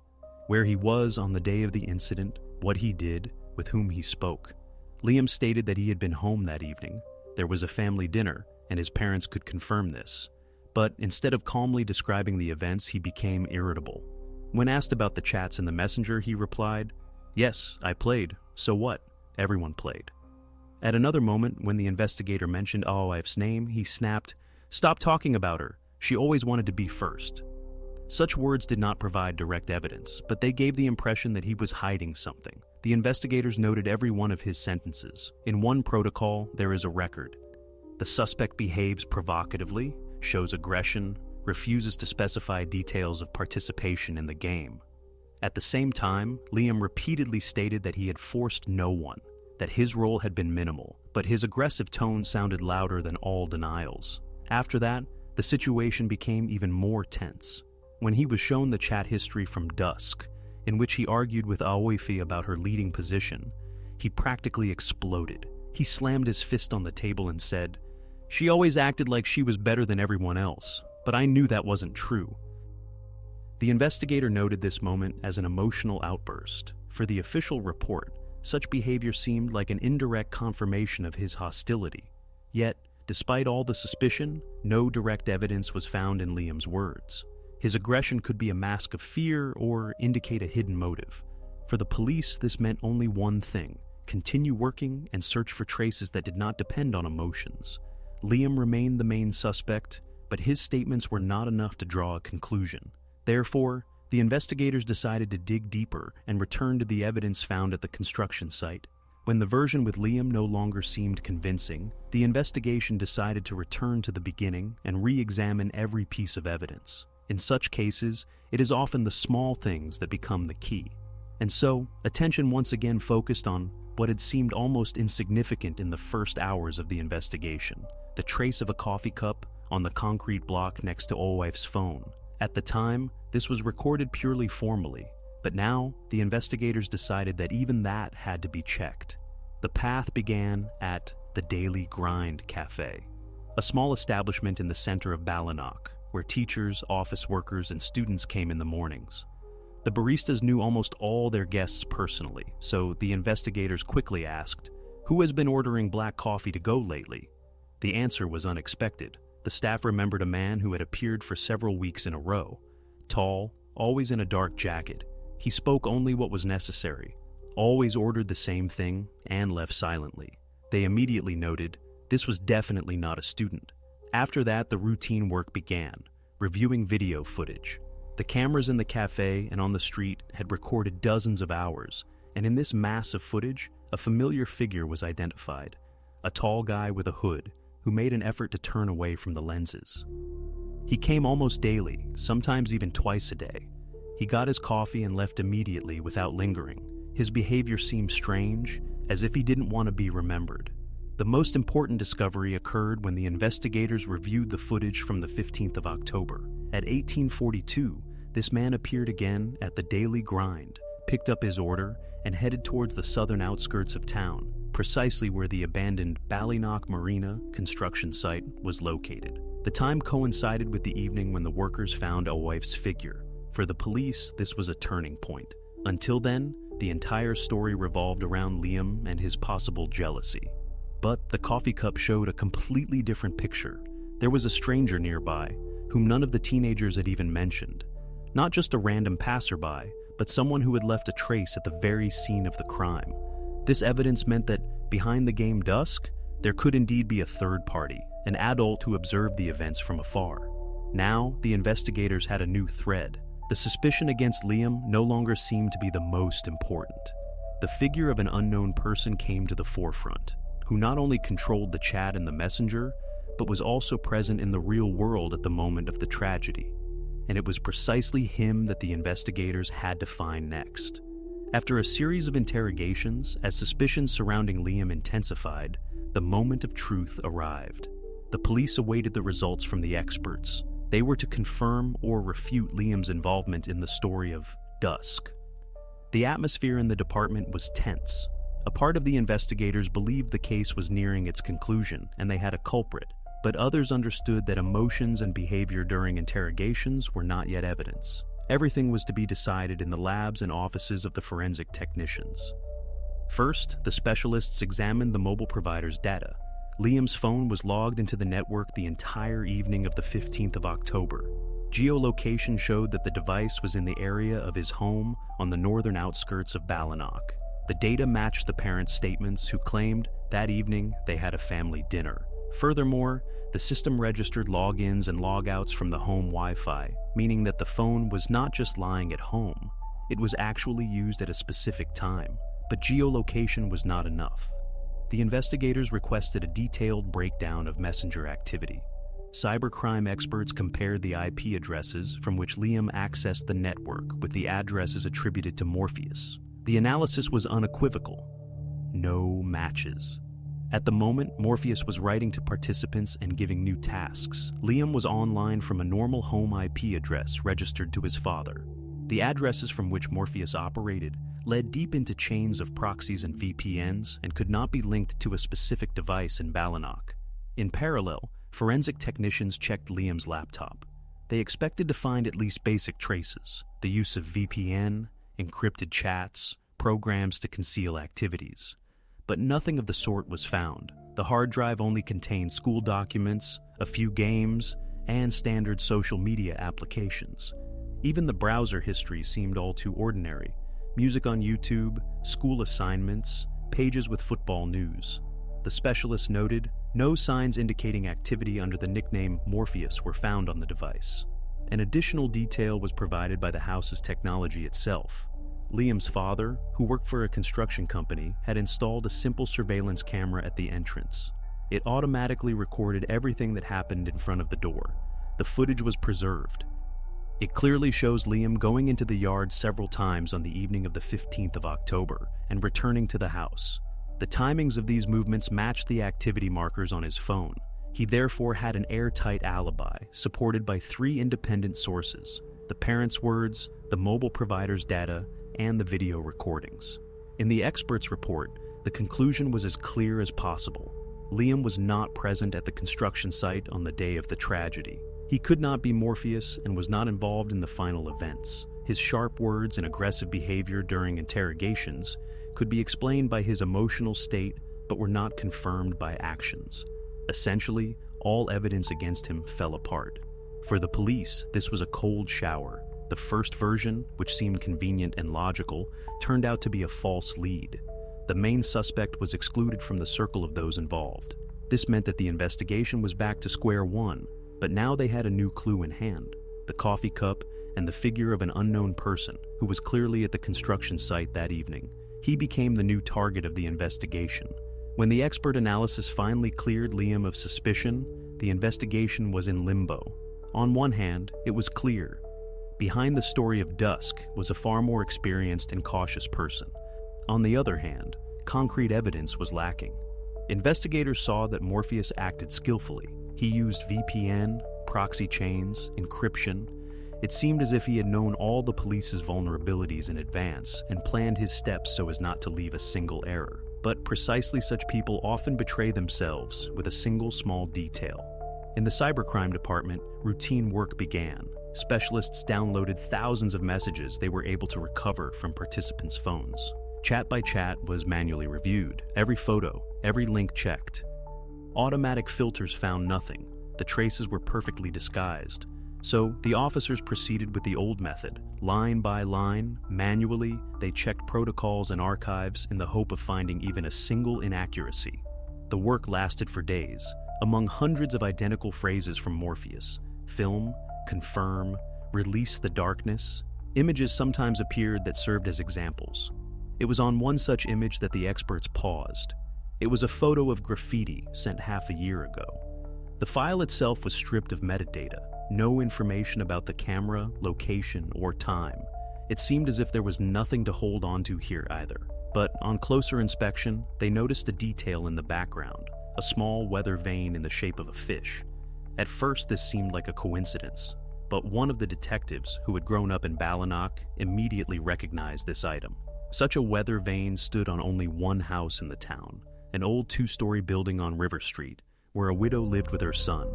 Where he was on the day of the incident, what he did, with whom he spoke. Liam stated that he had been home that evening. There was a family dinner, and his parents could confirm this. But instead of calmly describing the events, he became irritable. When asked about the chats in the messenger, he replied, "Yes, I played. So what? Everyone played." At another moment, when the investigator mentioned Awif's name, he snapped, "Stop talking about her. She always wanted to be first." Such words did not provide direct evidence, but they gave the impression that he was hiding something. The investigators noted every one of his sentences. In one protocol, there is a record. The suspect behaves provocatively, shows aggression, refuses to specify details of participation in the game. At the same time, Liam repeatedly stated that he had forced no one, that his role had been minimal, but his aggressive tone sounded louder than all denials. After that, the situation became even more tense. When he was shown the chat history from dusk, in which he argued with Aoife about her leading position, he practically exploded. He slammed his fist on the table and said, "She always acted like she was better than everyone else, but I knew that wasn't true." The investigator noted this moment as an emotional outburst. For the official report, such behavior seemed like an indirect confirmation of his hostility. Yet, despite all the suspicion, no direct evidence was found in Liam's words. His aggression could be a mask of fear or indicate a hidden motive. For the police, this meant only one thing: continue working and search for traces that did not depend on emotions. Liam remained the main suspect, but his statements were not enough to draw a conclusion. Therefore, the investigators decided to dig deeper and return to the evidence found at the construction site. When the version with Liam no longer seemed convincing, the investigation decided to return to the beginning and re-examine every piece of evidence. In such cases, it is often the small things that become the key. And so, attention once again focused on what had seemed almost insignificant in the first hours of the investigation: the trace of a coffee cup on the concrete block next to Awif's phone. At the time, this was recorded purely formally, but now the investigators decided that even that had to be checked. The path began at the Daily Grind Cafe, a small establishment in the center of Ballinock, where teachers, office workers, and students came in the mornings. The baristas knew almost all their guests personally, so the investigators quickly asked, "Who has been ordering black coffee to go lately?" The answer was unexpected. The staff remembered a man who had appeared for several weeks in a row. Tall, always in a dark jacket. He spoke only what was necessary, always ordered the same thing, and left silently. They immediately noted, this was definitely not a student. After that, the routine work began, reviewing video footage. The cameras in the cafe and on the street had recorded dozens of hours, and in this mass of footage, a familiar figure was identified. A tall guy with a hood, who made an effort to turn away from the lenses. He came almost daily, sometimes even twice a day. He got his coffee and left immediately without lingering. His behavior seemed strange, as if he didn't want to be remembered. The most important discovery occurred when the investigators reviewed the footage from the 15th of October. At 1842, this man appeared again at the Daily Grind, picked up his order, and headed towards the southern outskirts of town, precisely where the abandoned Ballinock Marina construction site was located. The time coincided with the evening when the workers found Awif's figure. For the police, this was a turning point. Until then, the entire story revolved around Liam and his possible jealousy. But the coffee cup showed a completely different picture. There was a stranger nearby, whom none of the teenagers had even mentioned. Not just a random passerby, but someone who had left a trace at the very scene of the crime. This evidence meant that behind the game Dusk, there could indeed be a third party, an adult who observed the events from afar. Now, the investigators had a new thread. The suspicion against Liam no longer seemed to be the most important. The figure of an unknown person came to the forefront, who not only controlled the chat and the messenger, but was also present in the real world at the moment of the tragedy. And it was precisely him that the investigators had to find next. After a series of interrogations, as suspicions surrounding Liam intensified, the moment of truth arrived. The police awaited the results from the experts. They were to confirm or refute Liam's involvement in the story of Dusk. The atmosphere in the department was tense. A part of the investigators believed the case was nearing its conclusion and they had a culprit, but others understood that emotions and behavior during interrogations were not yet evidence. Everything was to be decided in the labs and offices of the forensic technicians. First, the specialists examined the mobile provider's data. Liam's phone was logged into the network the entire evening of the 15th of October. Geolocation showed that the device was in the area of his home on the northern outskirts of Ballinock. The data matched the parents' statements, who claimed that evening they had a family dinner. Furthermore, the system registered logins and logouts from the home Wi-Fi, meaning that the phone was not just lying at home, it was actually used at a specific time. But geolocation was not enough. The investigators requested a detailed breakdown of messenger activity. Cybercrime experts compared the IP addresses from which Liam accessed the network with the addresses attributed to Morpheus. The analysis was unequivocal. No matches. At the moment, Morpheus was writing to participants and giving new tasks. Liam was online from a normal home IP address registered to his father. The addresses from which Morpheus operated led deep into chains of proxies and VPNs and could not be linked to a specific device in Ballinock. In parallel, forensic technicians checked Liam's laptop. They expected to find at least basic traces: the use of VPN, encrypted chats, programs to conceal activities. But nothing of the sort was found. The hard drive only contained school documents, a few games, and standard social media applications. Even the browser history seemed all too ordinary. Music on YouTube, school assignments, pages with football news. The specialist noted, no signs indicating activity under the nickname Morpheus were found on the device. An additional detail was provided by the house's technology itself. Liam's father, who worked for a construction company, had installed a simple surveillance camera at the entrance. It automatically recorded everything that happened in front of the door. The footage was preserved. It clearly shows Liam going into the yard several times on the evening of the 15th of October and returning to the house. The timings of these movements matched the activity markers on his phone. He therefore had an airtight alibi, supported by 3 independent sources: the parents' words, the mobile provider's data, and the video recordings. In the expert's report, the conclusion was as clear as possible. Liam was not present at the construction site on the day of the tragedy. He could not be Morpheus and was not involved in the final events. His sharp words and aggressive behavior during interrogations could be explained by his emotional state, but were not confirmed by actions. Essentially, all evidence against him fell apart. For the police, this was a cold shower. The first version, which seemed convenient and logical, turned out to be a false lead. The main suspect was excluded from the circle of those involved. This meant that the investigation was back to square one, but now they had a new clue in hand: the coffee cup and the figure of an unknown person who was clearly at the construction site that evening. He became the new target of the investigation. When the expert analysis finally cleared Liam of suspicion, the investigation was in limbo. On one hand, it was clear. Behind the story of Dusk was a far more experienced and cautious person. On the other hand, concrete evidence was lacking. Investigators saw that Morpheus acted skillfully. He used VPN, proxy chains, encryption. It seemed as if he had known all the police's vulnerabilities in advance and planned his steps so as not to leave a single error. But precisely such people often betray themselves with a single small detail. In the cybercrime department, routine work began. Specialists downloaded thousands of messages they were able to recover from participants' phones. Chat by chat was manually reviewed, every photo, every link checked. Automatic filters found nothing. The traces were perfectly disguised. So the officers proceeded with the old method. Line by line, manually, they checked protocols and archives in the hope of finding even a single inaccuracy. The work lasted for days. Among hundreds of identical phrases from Morpheus, film, confirm, release the darkness, images sometimes appeared that served as examples. It was on one such image that the experts paused. It was a photo of graffiti sent half a year ago. The file itself was stripped of metadata, no information about the camera, location, or time. It seemed as if there was nothing to hold on to here either. But on closer inspection, they noticed a detail in the background, a small weather vane in the shape of a fish. At first, this seemed like a coincidence, but one of the detectives who had grown up in Ballinock immediately recognized this item. Such a weather vane stood on only one house in the town, an old two-story building on River Street, where a widow lived with her son.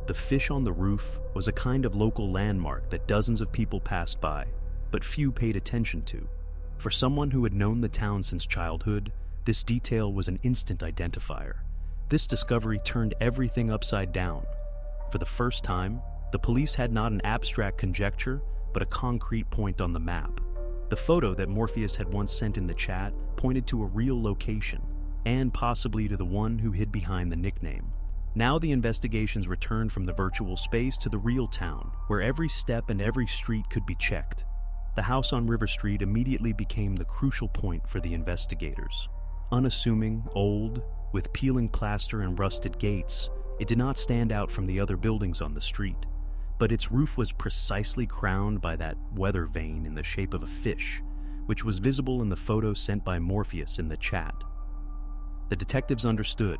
The fish on the roof was a kind of local landmark that dozens of people passed by, but few paid attention to. For someone who had known the town since childhood, this detail was an instant identifier. This discovery turned everything upside down. For the first time, the police had not an abstract conjecture, but a concrete point on the map. The photo that Morpheus had once sent in the chat pointed to a real location, and possibly to the one who hid behind the nickname. Now the investigations returned from the virtual space to the real town, where every step and every street could be checked. The house on River Street immediately became the crucial point for the investigators. Unassuming, old, with peeling plaster and rusted gates, it did not stand out from the other buildings on the street, but its roof was precisely crowned by that weather vane in the shape of a fish, which was visible in the photo sent by Morpheus in the chat. The detectives understood.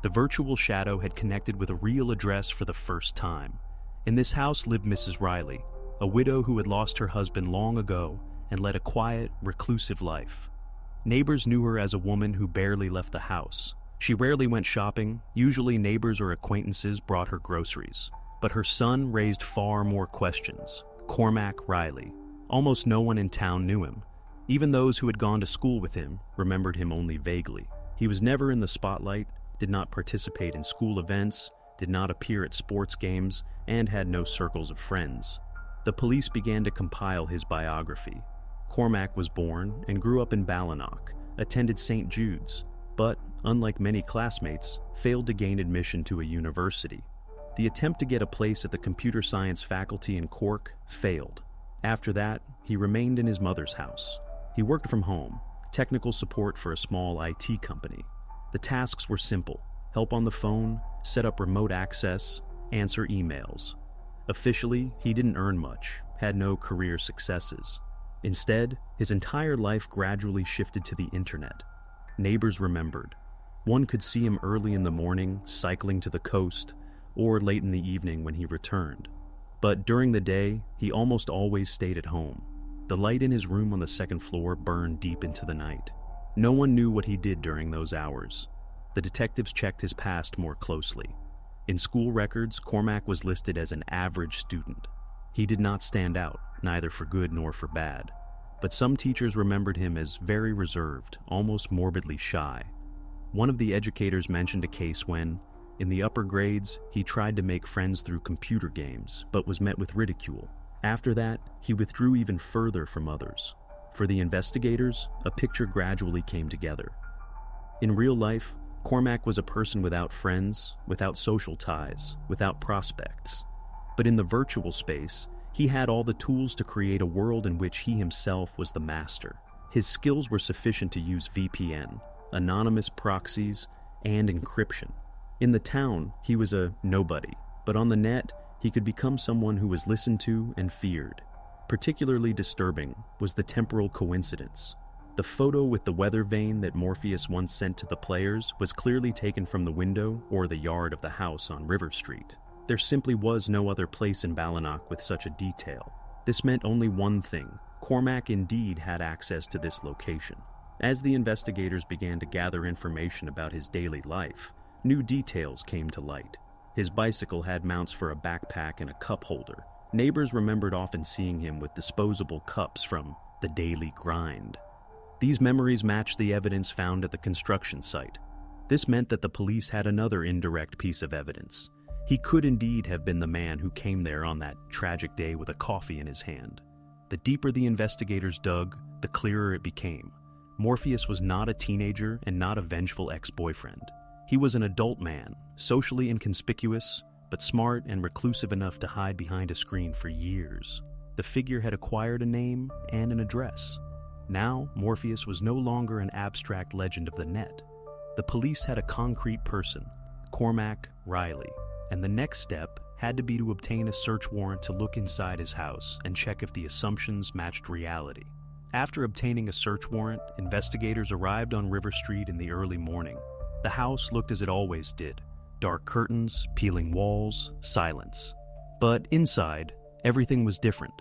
The virtual shadow had connected with a real address for the first time. In this house lived Mrs. Riley, a widow who had lost her husband long ago and led a quiet, reclusive life. Neighbors knew her as a woman who barely left the house. She rarely went shopping. Usually neighbors or acquaintances brought her groceries. But her son raised far more questions. Cormac Riley. Almost no one in town knew him. Even those who had gone to school with him remembered him only vaguely. He was never in the spotlight, did not participate in school events, did not appear at sports games, and had no circles of friends. The police began to compile his biography. Cormac was born and grew up in Ballinock, attended St. Jude's, but, unlike many classmates, failed to gain admission to a university. The attempt to get a place at the computer science faculty in Cork failed. After that, he remained in his mother's house. He worked from home, technical support for a small IT company. The tasks were simple: help on the phone, set up remote access, answer emails. Officially, he didn't earn much, had no career successes. Instead, his entire life gradually shifted to the internet. Neighbors remembered. One could see him early in the morning, cycling to the coast, or late in the evening when he returned. But during the day, he almost always stayed at home. The light in his room on the second floor burned deep into the night. No one knew what he did during those hours. The detectives checked his past more closely. In school records, Cormac was listed as an average student. He did not stand out, neither for good nor for bad. But some teachers remembered him as very reserved, almost morbidly shy. One of the educators mentioned a case when, in the upper grades, he tried to make friends through computer games, but was met with ridicule. After that, he withdrew even further from others. For the investigators, a picture gradually came together. In real life, Cormac was a person without friends, without social ties, without prospects. But in the virtual space, he had all the tools to create a world in which he himself was the master. His skills were sufficient to use VPN, anonymous proxies, and encryption. In the town, he was a nobody, but on the net, he could become someone who was listened to and feared. Particularly disturbing was the temporal coincidence. The photo with the weather vane that Morpheus once sent to the players was clearly taken from the window or the yard of the house on River Street. There simply was no other place in Ballinock with such a detail. This meant only one thing: Cormac indeed had access to this location. As the investigators began to gather information about his daily life, new details came to light. His bicycle had mounts for a backpack and a cup holder. Neighbors remembered often seeing him with disposable cups from the daily grind. These memories matched the evidence found at the construction site. This meant that the police had another indirect piece of evidence. He could indeed have been the man who came there on that tragic day with a coffee in his hand. The deeper the investigators dug, the clearer it became. Morpheus was not a teenager and not a vengeful ex-boyfriend. He was an adult man, socially inconspicuous, but smart and reclusive enough to hide behind a screen for years. The figure had acquired a name and an address. Now, Morpheus was no longer an abstract legend of the net. The police had a concrete person, Cormac Riley, and the next step had to be to obtain a search warrant to look inside his house and check if the assumptions matched reality. After obtaining a search warrant, investigators arrived on River Street in the early morning. The house looked as it always did: dark curtains, peeling walls, silence. But inside, everything was different.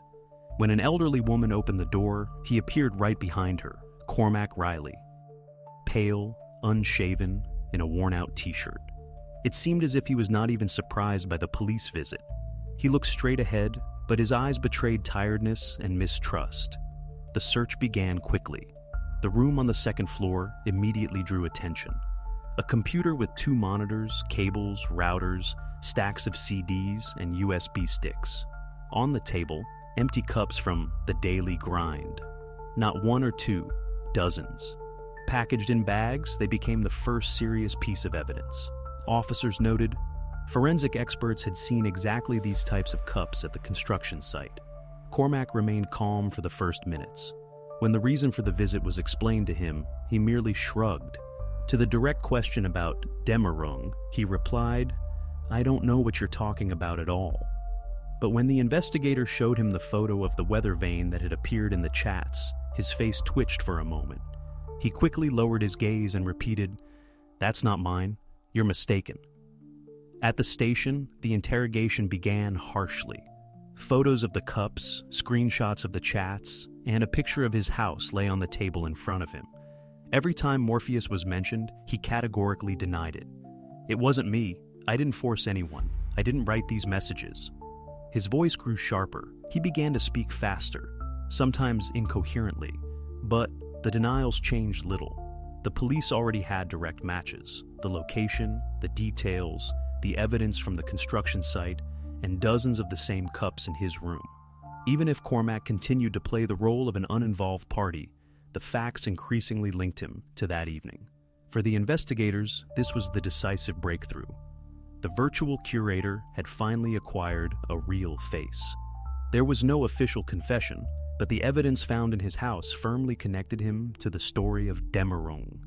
When an elderly woman opened the door, he appeared right behind her, Cormac Riley. Pale, unshaven, in a worn-out t-shirt. It seemed as if he was not even surprised by the police visit. He looked straight ahead, but his eyes betrayed tiredness and mistrust. The search began quickly. The room on the second floor immediately drew attention. A computer with 2 monitors, cables, routers, stacks of CDs, and USB sticks. On the table, empty cups from the daily grind. Not 1 or 2, dozens. Packaged in bags, they became the first serious piece of evidence. Officers noted, forensic experts had seen exactly these types of cups at the construction site. Cormac remained calm for the first minutes. When the reason for the visit was explained to him, he merely shrugged. To the direct question about Dämmerung, he replied, "I don't know what you're talking about at all." But when the investigator showed him the photo of the weather vane that had appeared in the chats, his face twitched for a moment. He quickly lowered his gaze and repeated, "That's not mine. You're mistaken." At the station, the interrogation began harshly. Photos of the cups, screenshots of the chats, and a picture of his house lay on the table in front of him. Every time Morpheus was mentioned, he categorically denied it. "It wasn't me. I didn't force anyone. I didn't write these messages." His voice grew sharper. He began to speak faster, sometimes incoherently, but the denials changed little. The police already had direct matches: the location, the details, the evidence from the construction site, and dozens of the same cups in his room. Even if Cormac continued to play the role of an uninvolved party, the facts increasingly linked him to that evening. For the investigators, this was the decisive breakthrough. The virtual curator had finally acquired a real face. There was no official confession, but the evidence found in his house firmly connected him to the story of Dämmerung.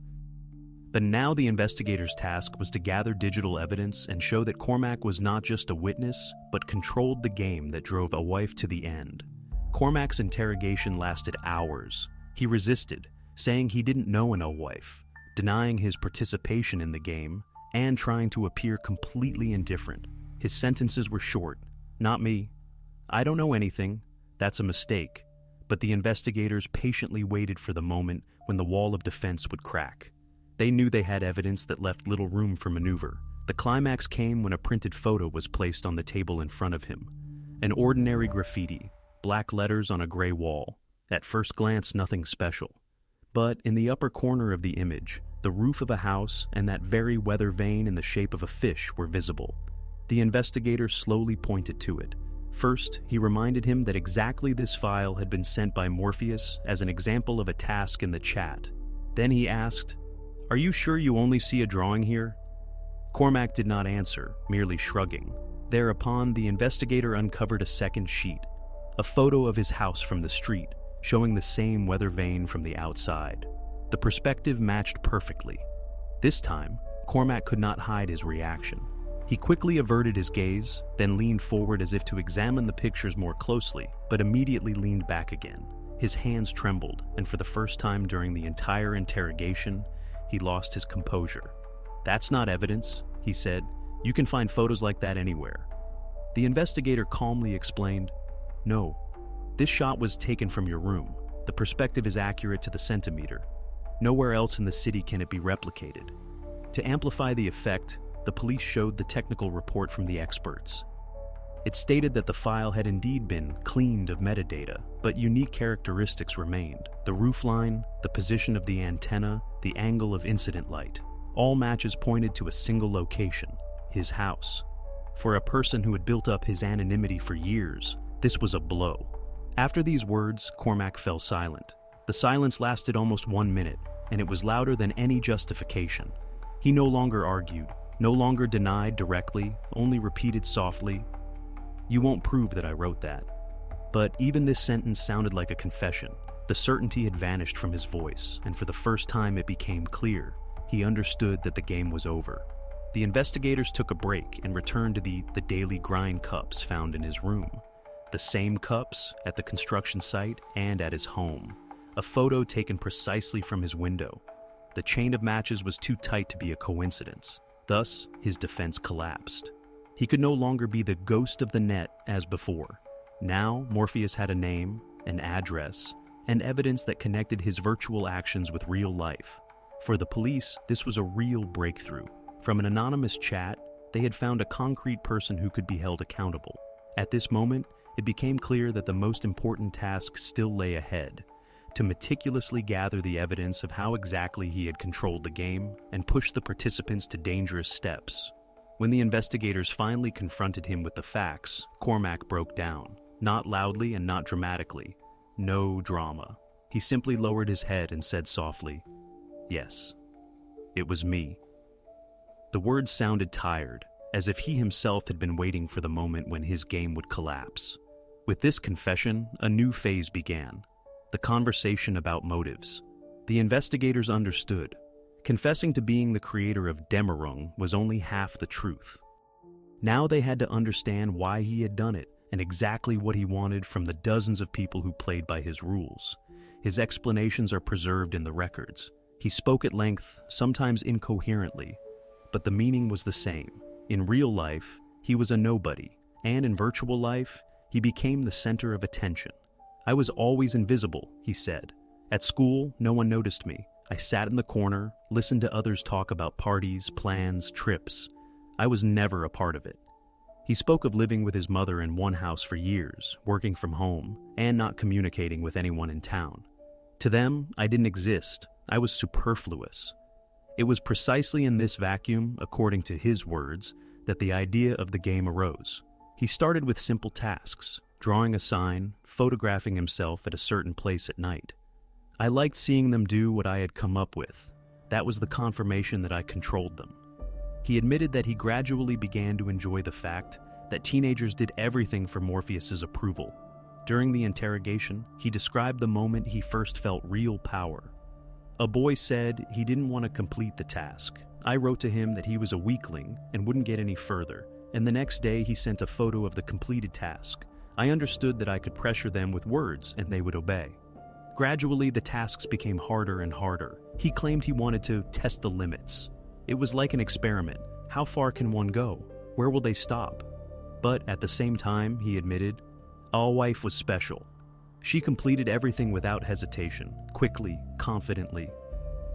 But now the investigators' task was to gather digital evidence and show that Cormac was not just a witness, but controlled the game that drove a wife to the end. Cormac's interrogation lasted hours. He resisted, saying he didn't know an wife, denying his participation in the game, and trying to appear completely indifferent. His sentences were short. "Not me. I don't know anything. That's a mistake." But the investigators patiently waited for the moment when the wall of defense would crack. They knew they had evidence that left little room for maneuver. The climax came when a printed photo was placed on the table in front of him. An ordinary graffiti, black letters on a gray wall. At first glance, nothing special. But in the upper corner of the image, the roof of a house and that very weather vane in the shape of a fish were visible. The investigator slowly pointed to it. First, he reminded him that exactly this file had been sent by Morpheus as an example of a task in the chat. Then he asked, "Are you sure you only see a drawing here?" Cormac did not answer, merely shrugging. Thereupon, the investigator uncovered a second sheet, a photo of his house from the street, showing the same weather vane from the outside. The perspective matched perfectly. This time, Cormac could not hide his reaction. He quickly averted his gaze, then leaned forward as if to examine the pictures more closely, but immediately leaned back again. His hands trembled, and for the first time during the entire interrogation, he lost his composure. "That's not evidence," he said. "You can find photos like that anywhere." The investigator calmly explained, "No, this shot was taken from your room. The perspective is accurate to the centimeter. Nowhere else in the city can it be replicated." To amplify the effect, the police showed the technical report from the experts. It stated that the file had indeed been cleaned of metadata, but unique characteristics remained. The roofline, the position of the antenna, the angle of incident light. All matches pointed to a single location: his house. For a person who had built up his anonymity for years, this was a blow. After these words, Cormac fell silent. The silence lasted almost 1 minute, and it was louder than any justification. He no longer argued, no longer denied directly, only repeated softly, "You won't prove that I wrote that." But even this sentence sounded like a confession. The certainty had vanished from his voice, and for the first time it became clear. He understood that the game was over. The investigators took a break and returned to the daily grind cups found in his room. The same cups at the construction site and at his home. A photo taken precisely from his window. The chain of matches was too tight to be a coincidence. Thus, his defense collapsed. He could no longer be the ghost of the net as before. Now, Morpheus had a name, an address, and evidence that connected his virtual actions with real life. For the police, this was a real breakthrough. From an anonymous chat, they had found a concrete person who could be held accountable. At this moment, it became clear that the most important task still lay ahead: to meticulously gather the evidence of how exactly he had controlled the game and pushed the participants to dangerous steps. When the investigators finally confronted him with the facts, Cormac broke down, not loudly and not dramatically. No drama. He simply lowered his head and said softly, "Yes, it was me." The words sounded tired, as if he himself had been waiting for the moment when his game would collapse. With this confession, a new phase began. The conversation about motives. The investigators understood. Confessing to being the creator of Dämmerung was only half the truth. Now they had to understand why he had done it and exactly what he wanted from the dozens of people who played by his rules. His explanations are preserved in the records. He spoke at length, sometimes incoherently, but the meaning was the same. In real life, he was a nobody, and in virtual life, he became the center of attention. "I was always invisible," he said. "At school, no one noticed me. I sat in the corner, listened to others talk about parties, plans, trips. I was never a part of it." He spoke of living with his mother in one house for years, working from home, and not communicating with anyone in town. To them, I didn't exist. I was superfluous. It was precisely in this vacuum, according to his words, that the idea of the game arose. He started with simple tasks, drawing a sign, photographing himself at a certain place at night. I liked seeing them do what I had come up with. That was the confirmation that I controlled them. He admitted that he gradually began to enjoy the fact that teenagers did everything for Morpheus's approval. During the interrogation, he described the moment he first felt real power. A boy said he didn't want to complete the task. I wrote to him that he was a weakling and wouldn't get any further, and the next day he sent a photo of the completed task. I understood that I could pressure them with words and they would obey. Gradually, the tasks became harder and harder. He claimed he wanted to test the limits. It was like an experiment. How far can one go? Where will they stop? But at the same time, he admitted, our wife was special. She completed everything without hesitation, quickly, confidently.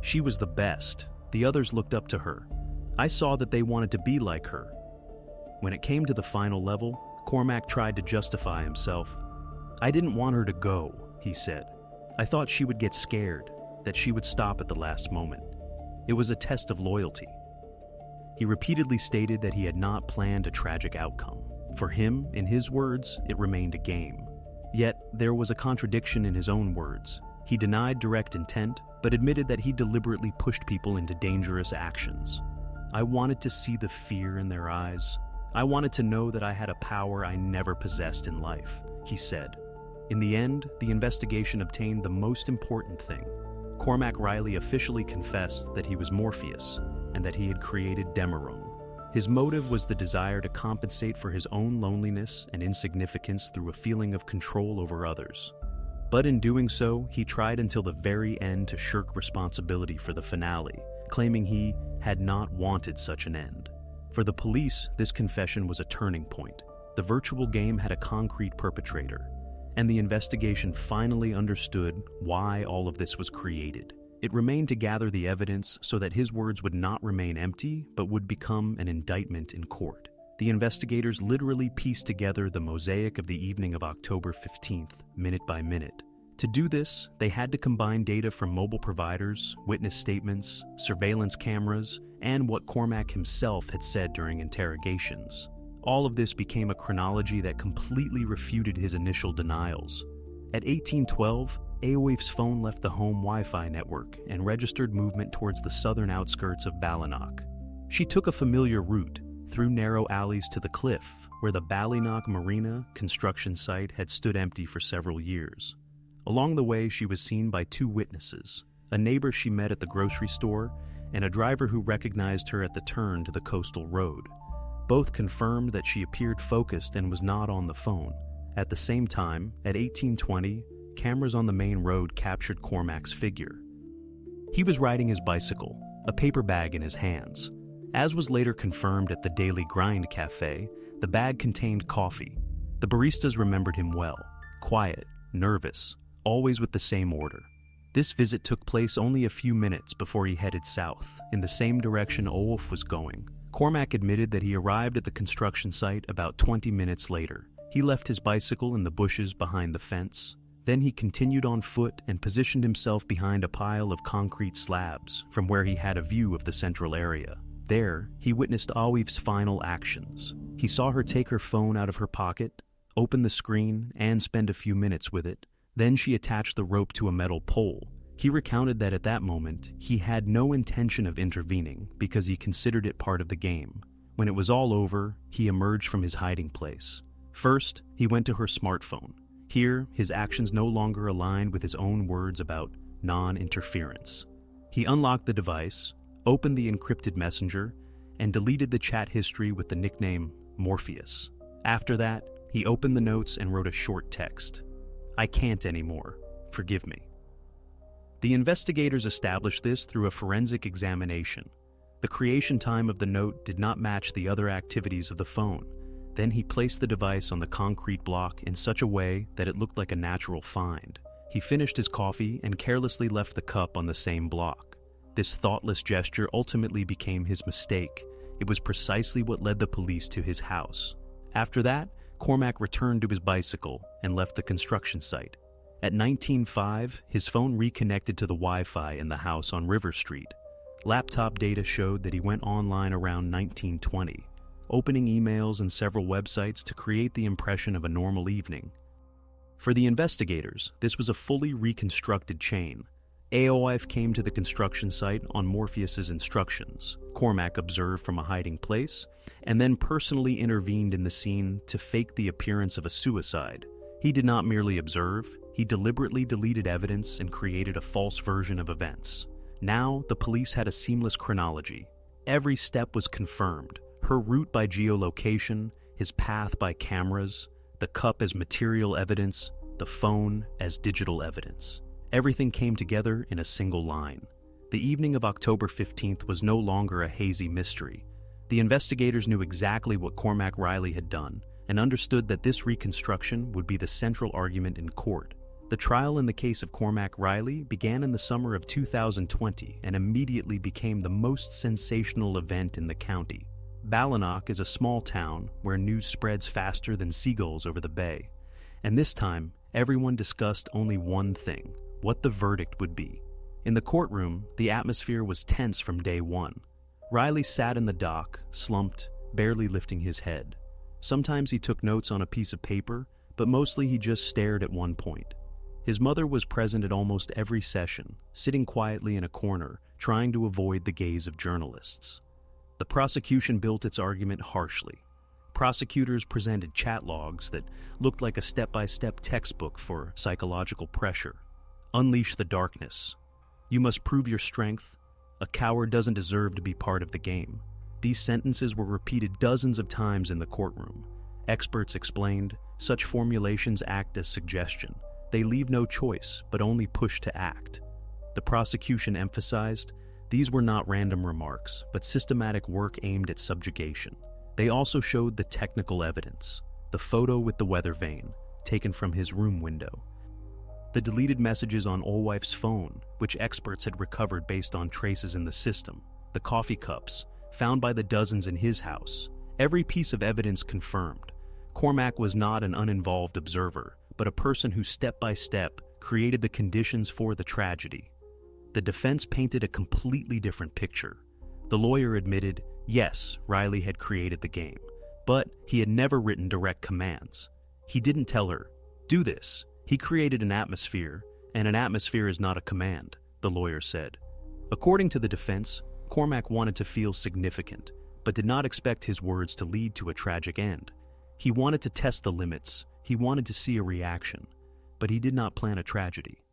She was the best. The others looked up to her. I saw that they wanted to be like her. When it came to the final level, Cormac tried to justify himself. I didn't want her to go, he said. I thought she would get scared, that she would stop at the last moment. It was a test of loyalty. He repeatedly stated that he had not planned a tragic outcome. For him, in his words, it remained a game. Yet, there was a contradiction in his own words. He denied direct intent, but admitted that he deliberately pushed people into dangerous actions. I wanted to see the fear in their eyes. I wanted to know that I had a power I never possessed in life, he said. In the end, the investigation obtained the most important thing. Cormac Riley officially confessed that he was Morpheus, and that he had created Dämmerung. His motive was the desire to compensate for his own loneliness and insignificance through a feeling of control over others. But in doing so, he tried until the very end to shirk responsibility for the finale, claiming he had not wanted such an end. For the police, this confession was a turning point. The virtual game had a concrete perpetrator, and the investigation finally understood why all of this was created. It remained to gather the evidence so that his words would not remain empty, but would become an indictment in court. The investigators literally pieced together the mosaic of the evening of October 15th, minute by minute. To do this, they had to combine data from mobile providers, witness statements, surveillance cameras, and what Cormac himself had said during interrogations. All of this became a chronology that completely refuted his initial denials. At 1812, Aoif's phone left the home Wi-Fi network and registered movement towards the southern outskirts of Ballinock. She took a familiar route, through narrow alleys to the cliff, where the Ballinock Marina construction site had stood empty for several years. Along the way, she was seen by two witnesses, a neighbor she met at the grocery store and a driver who recognized her at the turn to the coastal road. Both confirmed that she appeared focused and was not on the phone. At the same time, at 1820, cameras on the main road captured Cormac's figure. He was riding his bicycle, a paper bag in his hands. As was later confirmed at the Daily Grind Cafe, the bag contained coffee. The baristas remembered him well, quiet, nervous, always with the same order. This visit took place only a few minutes before he headed south, in the same direction Aoif was going. Cormac admitted that he arrived at the construction site about 20 minutes later. He left his bicycle in the bushes behind the fence. Then he continued on foot and positioned himself behind a pile of concrete slabs from where he had a view of the central area. There, he witnessed Aoif's final actions. He saw her take her phone out of her pocket, open the screen, and spend a few minutes with it. Then she attached the rope to a metal pole. He recounted that at that moment, he had no intention of intervening because he considered it part of the game. When it was all over, he emerged from his hiding place. First, he went to her smartphone. Here, his actions no longer aligned with his own words about non-interference. He unlocked the device, opened the encrypted messenger, and deleted the chat history with the nickname Morpheus. After that, he opened the notes and wrote a short text. "I can't anymore. Forgive me." The investigators established this through a forensic examination. The creation time of the note did not match the other activities of the phone. Then he placed the device on the concrete block in such a way that it looked like a natural find. He finished his coffee and carelessly left the cup on the same block. This thoughtless gesture ultimately became his mistake. It was precisely what led the police to his house. After that, Cormac returned to his bicycle and left the construction site. At 19:05, his phone reconnected to the Wi-Fi in the house on River Street. Laptop data showed that he went online around 1920, opening emails and several websites to create the impression of a normal evening. For the investigators, this was a fully reconstructed chain. Aoif came to the construction site on Morpheus's instructions. Cormac observed from a hiding place, and then personally intervened in the scene to fake the appearance of a suicide. He did not merely observe, he deliberately deleted evidence and created a false version of events. Now, the police had a seamless chronology. Every step was confirmed. Her route by geolocation, his path by cameras, the cup as material evidence, the phone as digital evidence. Everything came together in a single line. The evening of October 15th was no longer a hazy mystery. The investigators knew exactly what Cormac Riley had done and understood that this reconstruction would be the central argument in court. The trial in the case of Cormac Riley began in the summer of 2020 and immediately became the most sensational event in the county. Ballinock is a small town where news spreads faster than seagulls over the bay. And this time, everyone discussed only one thing: what the verdict would be. In the courtroom, the atmosphere was tense from day one. Riley sat in the dock, slumped, barely lifting his head. Sometimes he took notes on a piece of paper, but mostly he just stared at one point. His mother was present at almost every session, sitting quietly in a corner, trying to avoid the gaze of journalists. The prosecution built its argument harshly. Prosecutors presented chat logs that looked like a step-by-step textbook for psychological pressure. Unleash the darkness. You must prove your strength. A coward doesn't deserve to be part of the game. These sentences were repeated dozens of times in the courtroom. Experts explained, such formulations act as suggestion. They leave no choice, but only push to act. The prosecution emphasized, these were not random remarks, but systematic work aimed at subjugation. They also showed the technical evidence, the photo with the weather vane, taken from his room window. The deleted messages on Aoif's phone, which experts had recovered based on traces in the system. The coffee cups, found by the dozens in his house. Every piece of evidence confirmed. Cormac was not an uninvolved observer, but a person who step by step created the conditions for the tragedy. The defense painted a completely different picture. The lawyer admitted, yes, Riley had created the game, But he had never written direct commands. He didn't tell her, "Do this." He created an atmosphere, and an atmosphere is not a command, the lawyer said. According to the defense, Cormac wanted to feel significant, but did not expect his words to lead to a tragic end. He wanted to test the limits, he wanted to see a reaction, but he did not plan a tragedy.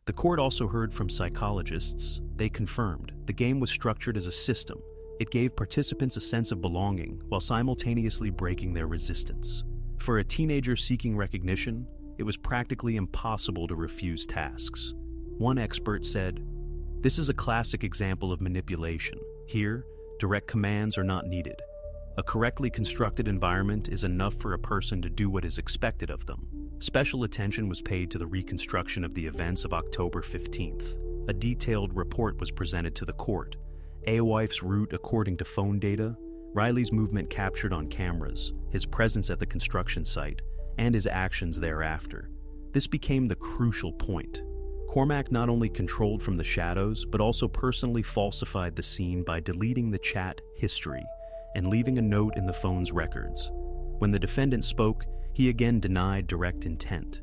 The court also heard from psychologists. They confirmed the game was structured as a system. It gave participants a sense of belonging while simultaneously breaking their resistance. For a teenager seeking recognition, it was practically impossible to refuse tasks. One expert said, "This is a classic example of manipulation. Here, direct commands are not needed. A correctly constructed environment is enough for a person to do what is expected of them." Special attention was paid to the reconstruction of the events of October 15th. A detailed report was presented to the court. Awife's route according to phone data, Riley's movement captured on cameras, his presence at the construction site, and his actions thereafter. This became the crucial point. Cormac not only controlled from the shadows, but also personally falsified the scene by deleting the chat history and leaving a note in the phone's records. When the defendant spoke, he again denied direct intent.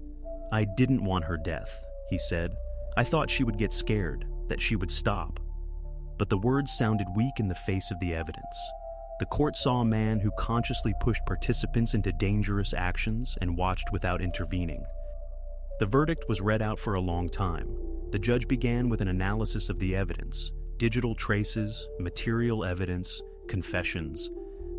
"I didn't want her death," he said. "I thought she would get scared, that she would stop." But the words sounded weak in the face of the evidence. The court saw a man who consciously pushed participants into dangerous actions and watched without intervening. The verdict was read out for a long time. The judge began with an analysis of the evidence, digital traces, material evidence, confessions.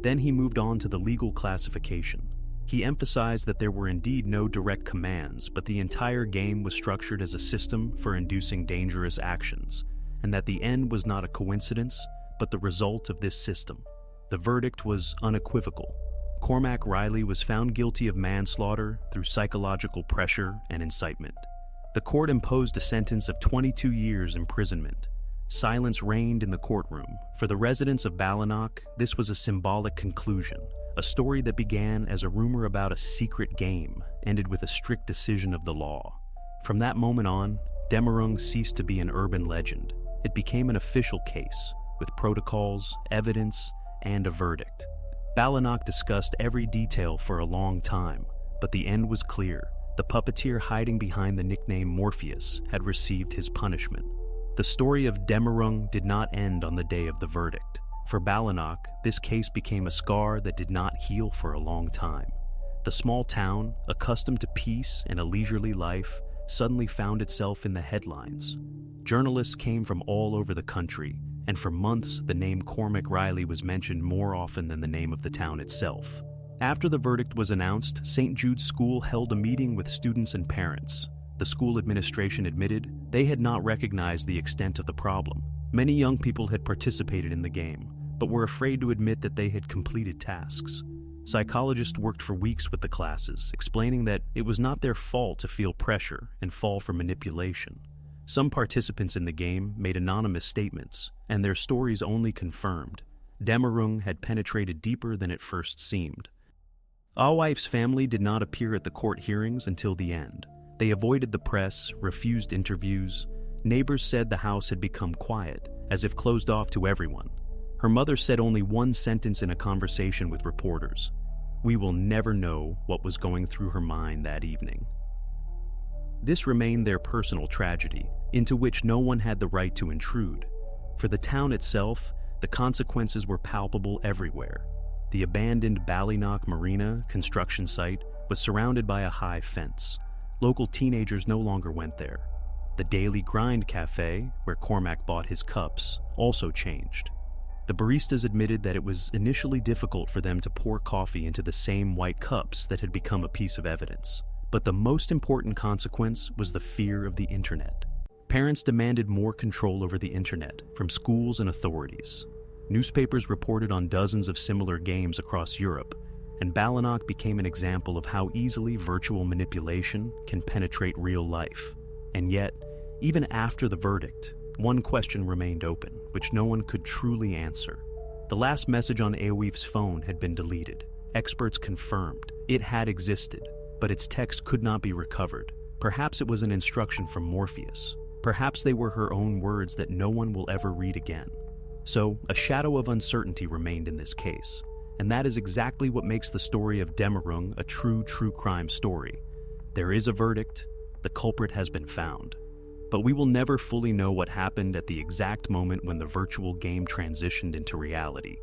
Then he moved on to the legal classification. He emphasized that there were indeed no direct commands, but the entire game was structured as a system for inducing dangerous actions, and that the end was not a coincidence, but the result of this system. The verdict was unequivocal. Cormac Riley was found guilty of manslaughter through psychological pressure and incitement. The court imposed a sentence of 22 years imprisonment. Silence reigned in the courtroom. For the residents of Ballinock, this was a symbolic conclusion. A story that began as a rumor about a secret game ended with a strict decision of the law. From that moment on, Demerung ceased to be an urban legend. It became an official case, with protocols, evidence, and a verdict. Ballinock discussed every detail for a long time, but the end was clear. The puppeteer hiding behind the nickname Morpheus had received his punishment. The story of Demerung did not end on the day of the verdict. For Ballinock, this case became a scar that did not heal for a long time. The small town, accustomed to peace and a leisurely life, suddenly found itself in the headlines. Journalists came from all over the country, and for months the name Cormac Riley was mentioned more often than the name of the town itself. After the verdict was announced, St. Jude's School held a meeting with students and parents. The school administration admitted they had not recognized the extent of the problem. Many young people had participated in the game, but were afraid to admit that they had completed tasks. Psychologists worked for weeks with the classes, explaining that it was not their fault to feel pressure and fall for manipulation. Some participants in the game made anonymous statements, and their stories only confirmed Demerung had penetrated deeper than it first seemed. Awife's family did not appear at the court hearings until the end. They avoided the press, refused interviews. Neighbors said the house had become quiet, as if closed off to everyone. Her mother said only one sentence in a conversation with reporters: "We will never know what was going through her mind that evening." This remained their personal tragedy, into which no one had the right to intrude. For the town itself, the consequences were palpable everywhere. The abandoned Ballinock Marina construction site was surrounded by a high fence. Local teenagers no longer went there. The Daily Grind Cafe, where Cormac bought his cups, also changed. The baristas admitted that it was initially difficult for them to pour coffee into the same white cups that had become a piece of evidence. But the most important consequence was the fear of the internet. Parents demanded more control over the internet from schools and authorities. Newspapers reported on dozens of similar games across Europe, and Ballinock became an example of how easily virtual manipulation can penetrate real life. And yet, even after the verdict, one question remained open, which no one could truly answer. The last message on Awife's phone had been deleted. Experts confirmed it had existed, but its text could not be recovered. Perhaps it was an instruction from Morpheus. Perhaps they were her own words that no one will ever read again. So, a shadow of uncertainty remained in this case. And that is exactly what makes the story of Dämmerung a true crime story. There is a verdict, the culprit has been found. But we will never fully know what happened at the exact moment when the virtual game transitioned into reality.